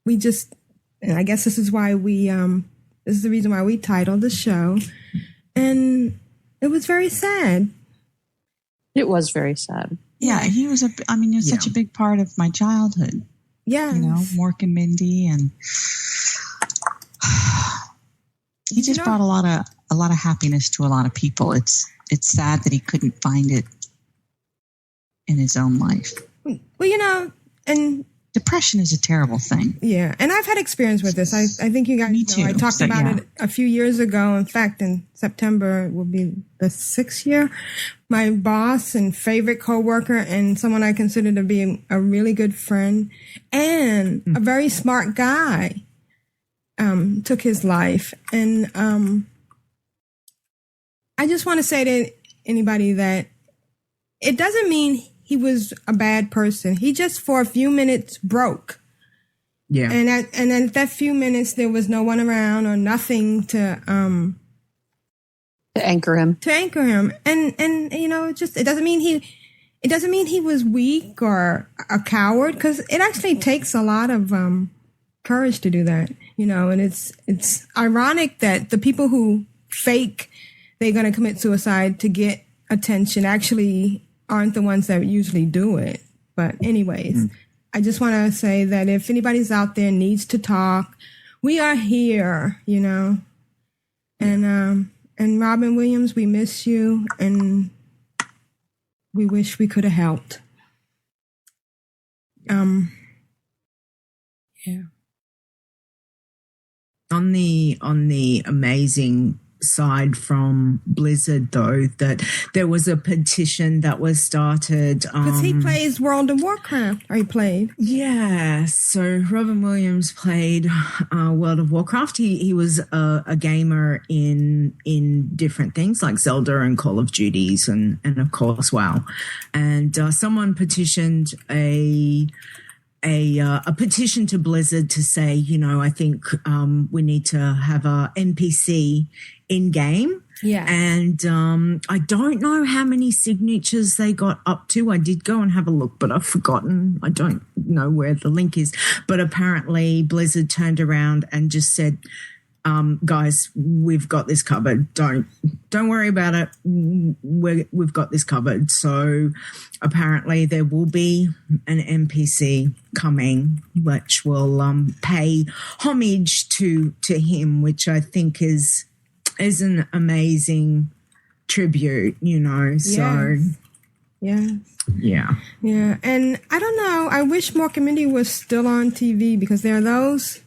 I guess this is why this is the reason why we titled the show, and it was very sad. It was very sad. Yeah, he was such a big part of my childhood. Yeah. You know, Mork and Mindy, and he just brought a lot of happiness to a lot of people. It's sad that he couldn't find it in his own life. Well, and depression is a terrible thing. Yeah, and I've had experience with this. I think you guys know. I talked about it a few years ago. In fact, in September will be the 6th year. My boss and favorite coworker and someone I consider to be a really good friend and a very smart guy took his life. And I just want to say to anybody that it doesn't mean he was a bad person. He just for a few minutes broke. Yeah. And then at that few minutes there was no one around or nothing to anchor him. And you know, it doesn't mean he was weak or a coward, because it actually takes a lot of courage to do that, you know. And it's ironic that the people who fake they're going to commit suicide to get attention actually aren't the ones that usually do it. But anyways, I just want to say that if anybody's out there needs to talk, we are here, you know. And Robin Williams, we miss you, and we wish we could have helped. Yeah. On the amazing side from Blizzard, though, that there was a petition that was started because he plays World of Warcraft, or he played. Yeah, so Robin Williams played World of Warcraft. He was a gamer in different things like Zelda and Call of Duties and of course WoW. And someone petitioned a a petition to Blizzard to say, you know, I think we need to have a NPC in game. Yeah. And I don't know how many signatures they got up to. I did go and have a look, but I've forgotten. I don't know where the link is. But apparently Blizzard turned around and just said, guys, we've got this covered. Don't worry about it. We've got this covered. So apparently there will be an NPC coming, which will pay homage to him, which I think is an amazing tribute, you know. So yeah. And I don't know. I wish More Community was still on TV, because there are those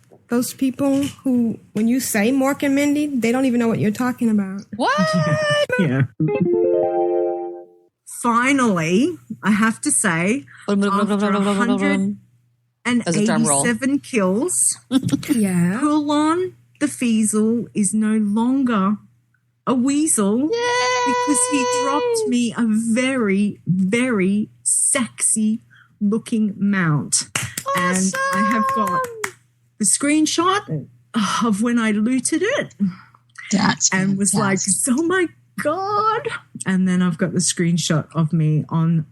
people who, when you say Mork and Mindy, they don't even know what you're talking about. What? Yeah. Finally, I have to say, after 187 kills, Hulon the Feasel is no longer a weasel. Because he dropped me a very, very sexy looking mount. Awesome. And I have got the screenshot of when I looted it. And was like, oh my God. And then I've got the screenshot of me on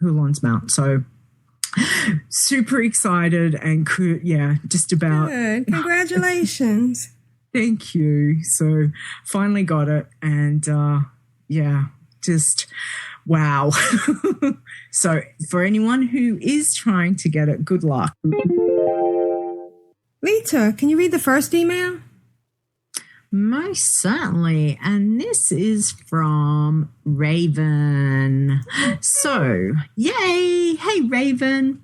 Hulon's mount. So super excited and just about. Good. Congratulations. Thank you. So finally got it. And just wow. So for anyone who is trying to get it, good luck. Lita, can you read the first email? Most certainly. And this is from Raven. So, yay. Hey, Raven.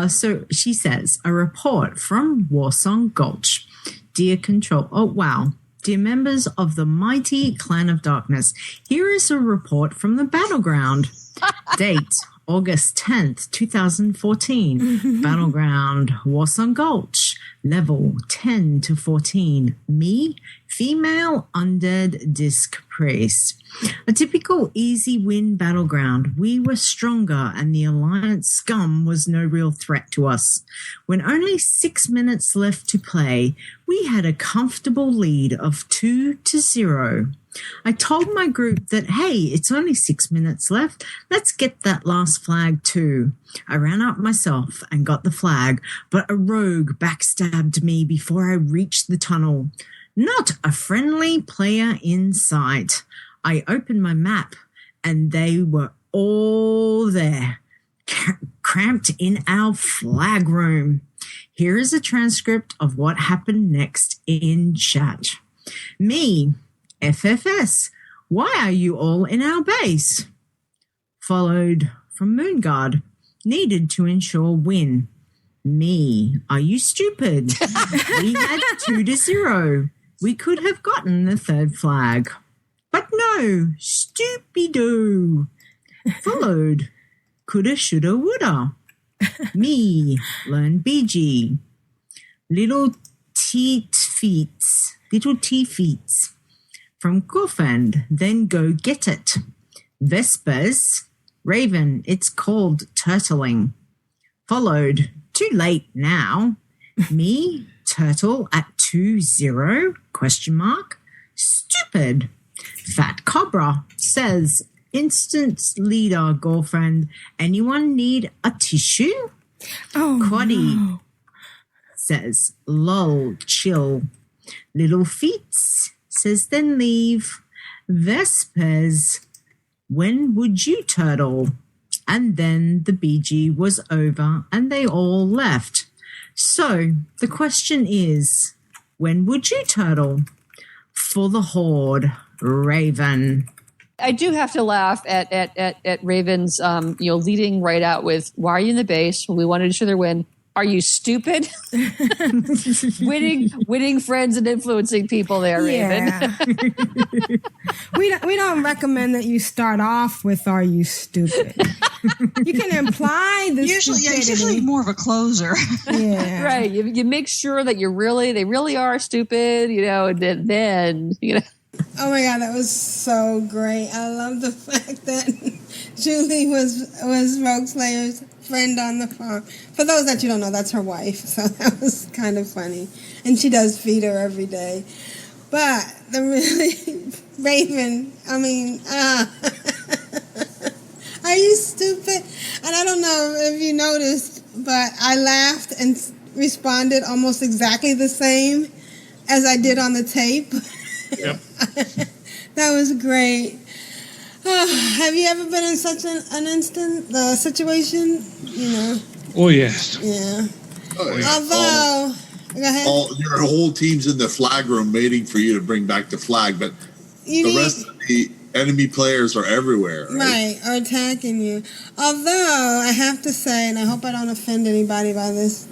So she says, a report from Warsong Gulch. Dear Control. Oh, wow. Dear members of the mighty Clan of Darkness, here is a report from the Battleground. Date, August 10th, 2014. Battleground, Warsong Gulch. Level 10 to 14. Me, female undead disc priest. A typical easy win battleground. We were stronger and the Alliance scum was no real threat to us. When only 6 minutes left to play, we had a comfortable lead of 2-0. I told my group that, hey, it's only 6 minutes left. Let's get that last flag too. I ran up myself and got the flag, but a rogue backstabbed me before I reached the tunnel. Not a friendly player in sight. I opened my map and they were all there, cramped in our flag room. Here is a transcript of what happened next in chat. Me, FFS, why are you all in our base? Followed from Moonguard, needed to ensure win. Me, are you stupid? We had 2-0. We could have gotten the third flag. But no, stupid-oo. Followed, coulda, shoulda, woulda. Me, learn BG. Little T-feets. From Goofend, then go get it. Vespers, Raven, it's called turtling. Followed, too late now. Me, turtle at 2-0, ? Stupid. Fat Cobra says, instant leader, girlfriend, anyone need a tissue? Oh, Quaddy says, lol, chill. Little Feets says, then leave. Vespers, when would you turtle? And then the BG was over and they all left. So the question is, when would you turtle? For the Horde, Raven. I do have to laugh at Raven's, leading right out with, why are you in the base? We wanted each other to win. Are you stupid? winning friends and influencing people there, Raven. Yeah. we don't recommend that you start off with "Are you stupid?" You can imply the usually more of a closer. Yeah, right. You make sure that they really are stupid, and then. Oh my God, that was so great! I love the fact that Julie was Rogue Slayer's friend on the farm. For those that you don't know, that's her wife. So that was kind of funny. And she does feed her every day. But the really Raven, are you stupid? And I don't know if you noticed, but I laughed and responded almost exactly the same as I did on the tape. Yep. That was great. Have you ever been in such an situation? Oh, yes. Yeah. Oh, yeah. Although, go ahead. Your whole team's in the flag room waiting for you to bring back the flag, but the rest of the enemy players are everywhere. Right, are attacking you. Although, I have to say, and I hope I don't offend anybody by this,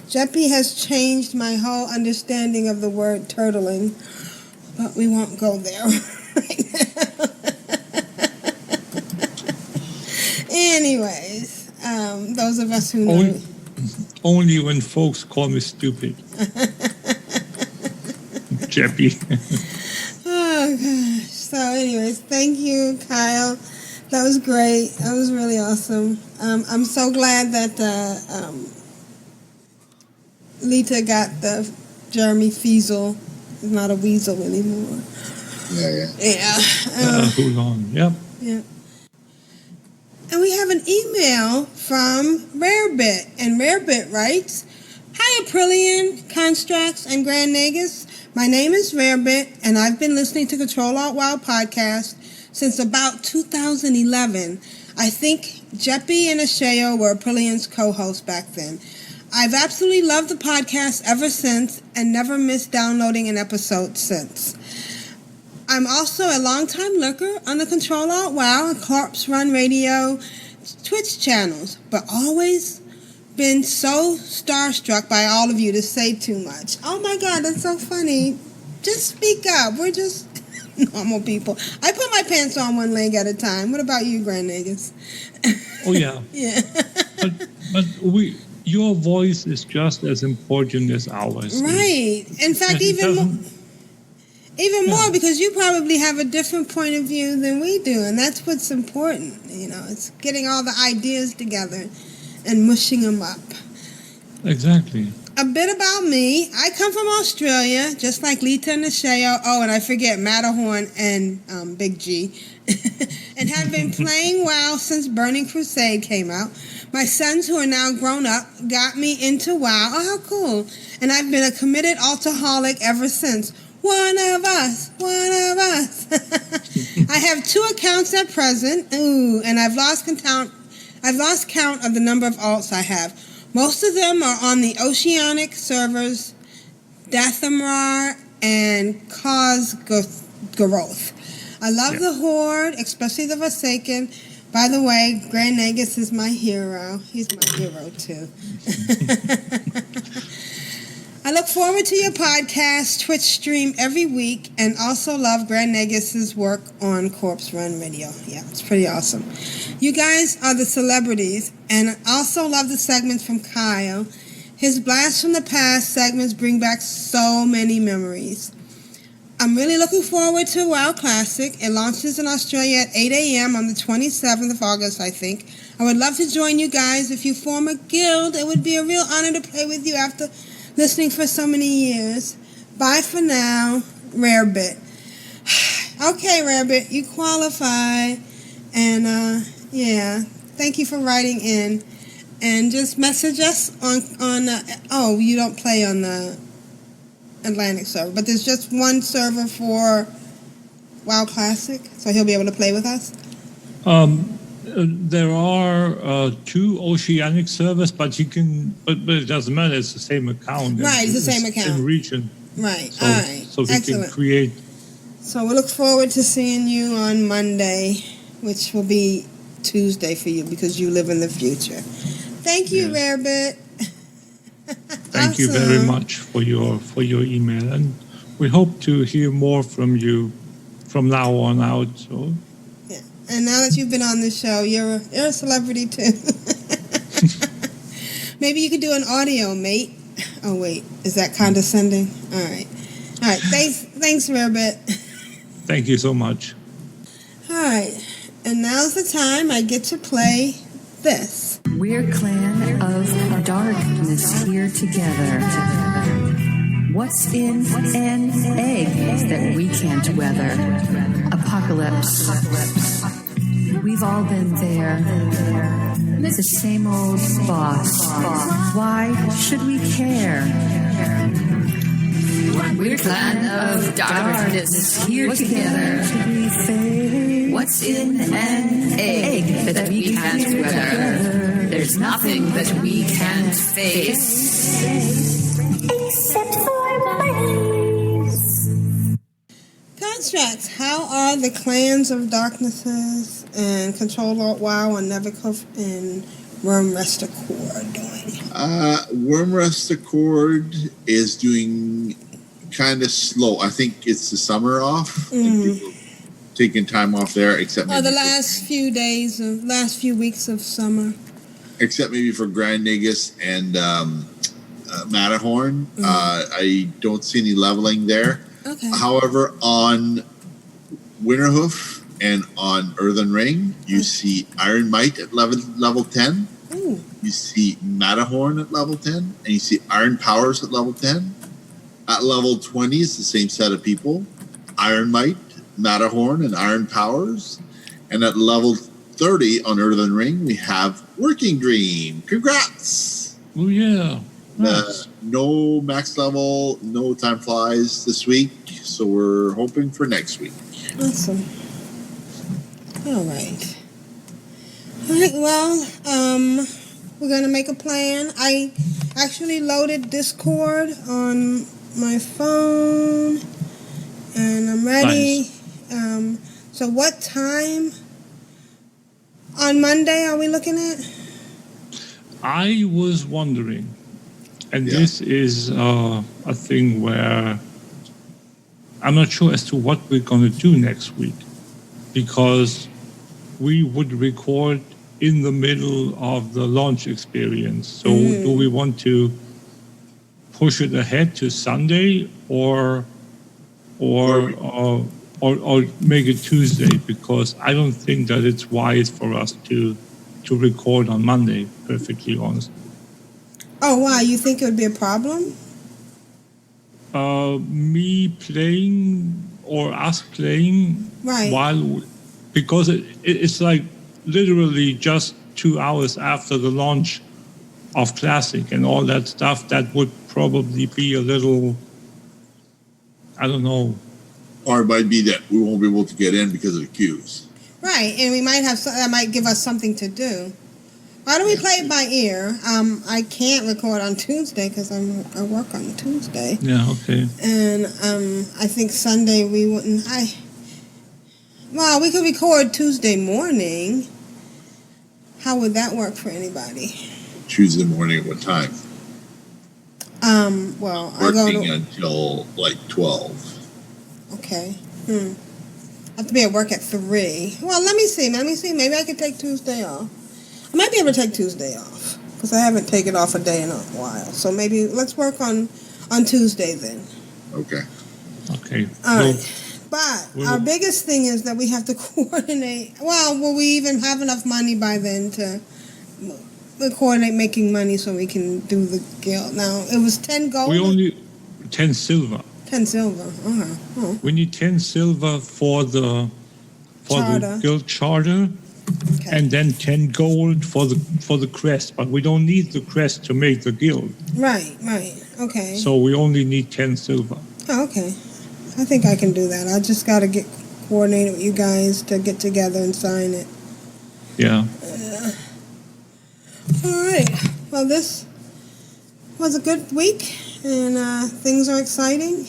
Jeppy has changed my whole understanding of the word turtling, but we won't go there right now. Anyways, those of us who know. Only when folks call me stupid. Jeppy. Oh, gosh. So, anyways, thank you, Kyle. That was great. That was really awesome. I'm so glad that Lita got the Jeremy Feasel. He's not a weasel anymore. Yeah. Hold on. Yep. Yeah. And we have an email from Rarebit. And Rarebit writes, Hi, Aprillian, Constructs, and Grand Nagus. My name is Rarebit, and I've been listening to Control Alt WoW podcast since about 2011. I think Jeppy and Asheo were Aprillian's co-hosts back then. I've absolutely loved the podcast ever since and never missed downloading an episode since. I'm also a longtime lurker on the Control Alt WoW and Corpse Run Radio Twitch channels, but always been so starstruck by all of you to say too much. Oh my God, that's so funny. Just speak up. We're just normal people. I put my pants on one leg at a time. What about you, Grand Nagus? Oh, yeah. Yeah. But your voice is just as important as ours. Right. In fact, even more because you probably have a different point of view than we do, and that's what's important. It's getting all the ideas together and mushing them up. Exactly. A bit about me. I come from Australia, just like Lita and Asheo. Oh, and I forget Matterhorn and Big G. And have been playing WoW since Burning Crusade came out. My sons, who are now grown up, got me into WoW. Oh, how cool. And I've been a committed altaholic ever since. One of us. I have 2 accounts at present. Ooh, and I've lost count of the number of alts I have. Most of them are on the Oceanic servers, Dathamar, and Khazgaroth. I love the Horde, especially the Forsaken. By the way, Grand Nagus is my hero. He's my hero, too. I look forward to your podcast, Twitch stream every week, and also love Grand Nagus's work on Corpse Run Radio. Yeah, it's pretty awesome. You guys are the celebrities, and also love the segments from Kyle. His Blast from the Past segments bring back so many memories. I'm really looking forward to WoW Classic. It launches in Australia at 8 a.m. on the 27th of August, I think. I would love to join you guys. If you form a guild, it would be a real honor to play with you after listening for so many years. Bye for now, Rarebit. Okay, Rarebit, you qualify. And, thank you for writing in. And just message us on you don't play on the Atlantic server, but there's just one server for WoW Classic, so he'll be able to play with us? There are 2 Oceanic servers, but it doesn't matter. It's the same account. Right, it's the same account. Same region. Right, So, all right. So we Excellent. can create. So we look forward to seeing you on Monday, which will be Tuesday for you because you live in the future. Thank you, Rarebit. Thank you very much for your email, and we hope to hear more from you from now on out. So. Yeah. And now that you've been on the show, you're a celebrity too. Maybe you could do an audio, mate. Oh wait, is that condescending? All right. Thanks, Rarebit. Thank you so much. All right, And now's the time I get to play this. We're clan of darkness here together. What's in an egg that we can't weather? Apocalypse. We've all been there. The same old boss. Why should we care? We're clan of darkness here together. What's in an egg that we can't weather? There's nothing that we can't face. Except for blaze. Constructs, how are the clans of darknesses and Ctrl-Alt-WoW and Nevercove and Wormrest Accord doing? Wormrest Accord is doing kind of slow. I think it's the summer off. People taking time off there, except the last few weeks of summer. Except maybe for Grand Nagus and Matterhorn. I don't see any leveling there. Okay. However, on Winterhoof and on Earthen Ring, you see Iron Might at level 10. Ooh. You see Matterhorn at level 10, and you see Iron Powers at level 10. At level 20 is the same set of people. Iron Might, Matterhorn, and Iron Powers. And at level 30 on Earthen Ring, we have Working Dream. Congrats! Oh, yeah. Nice. No max level, no time flies this week, so we're hoping for next week. Awesome. All right. Well, we're going to make a plan. I actually loaded Discord on my phone, and I'm ready. Nice. So what time on Monday are we looking at? I was wondering, and this is a thing where I'm not sure as to what we're going to do next week, because we would record in the middle of the launch experience. So do we want to push it ahead to Sunday or make it Tuesday? Because I don't think that it's wise for us to record on Monday, perfectly honest. Oh, why? You think it would be a problem? Me playing or us playing while, because it's like literally just 2 hours after the launch of Classic and all that stuff. That would probably be a little, I don't know. Or it might be that we won't be able to get in because of the queues. Right, and we might have that might give us something to do. Why don't we play it by ear? I can't record on Tuesday because I work on Tuesday. Yeah, okay. And I think Sunday we wouldn't. Well, we could record Tuesday morning. How would that work for anybody? Tuesday morning at what time? Well, working until like 12. Okay. I have to be at work at 3. Well, let me see. Maybe I could take Tuesday off. I might be able to take Tuesday off because I haven't taken off a day in a while. So maybe let's work on Tuesday then. Okay. Okay. All right. But our biggest thing is that we have to coordinate. Well, will we even have enough money by then to coordinate making money so we can do the guild? Now, it was 10 gold. We only 10 silver. 10 silver. Oh. We need 10 silver for the guild charter, and then 10 gold for the crest. But we don't need the crest to make the guild. Right. Okay. So we only need 10 silver. Oh, okay. I think I can do that. I just got to get coordinated with you guys to get together and sign it. Yeah. All right. Well, this was a good week, and things are exciting.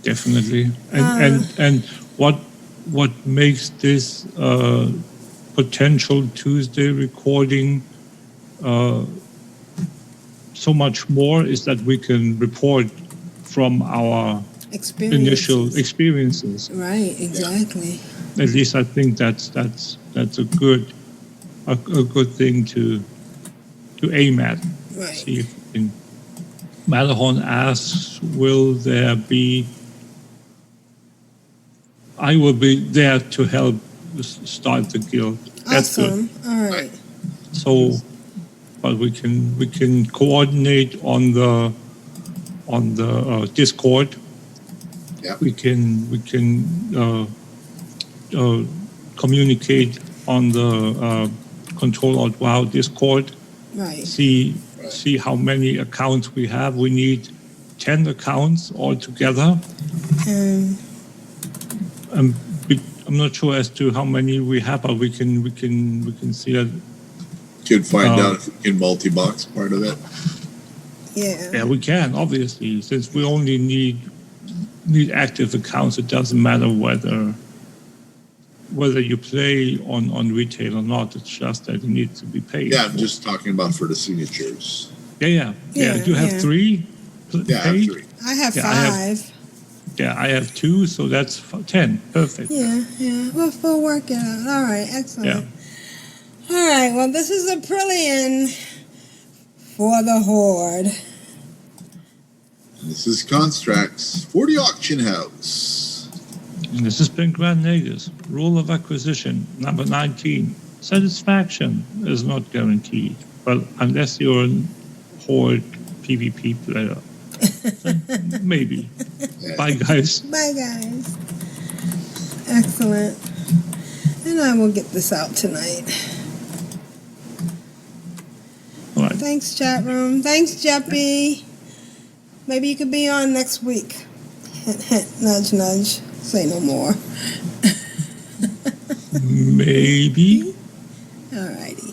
Definitely. And what makes this potential Tuesday recording so much more is that we can report from our initial experiences. Right, exactly. At least I think that's a good thing to aim at. Right. See if we can. Matterhorn asks, will there be I will be there to help start the guild. That's Awesome. good. All right. So, but we can coordinate on the Discord. Yeah. We can communicate on the Ctrl-Alt-WoW Discord. Right. See how many accounts we have. We need 10 accounts altogether. I'm not sure as to how many we have, but we can see that. Could find out if we can multi-box part of it. Yeah. Yeah, we can, obviously. Since we only need active accounts, it doesn't matter whether you play on retail or not. It's just that it needs to be paid. Yeah, I'm just talking about for the signatures. Yeah. Do you have 3? Yeah, I have 3. I have 5. I have 2, so that's 10. Perfect. Yeah. We'll work it out. All right, excellent. Yeah. All right, well, this is Aprillian for the Horde. This is Constrax for the Auction House. And this has been Grand Nagus. Rule of Acquisition, number 19. Satisfaction is not guaranteed, but unless you're a Horde PvP player, maybe. Bye, guys. Bye, guys. Excellent. And I will get this out tonight. All right. Thanks, chat room. Thanks, Jeppy. Maybe you could be on next week. Hint, hint, nudge, nudge. Say no more. Maybe. All righty.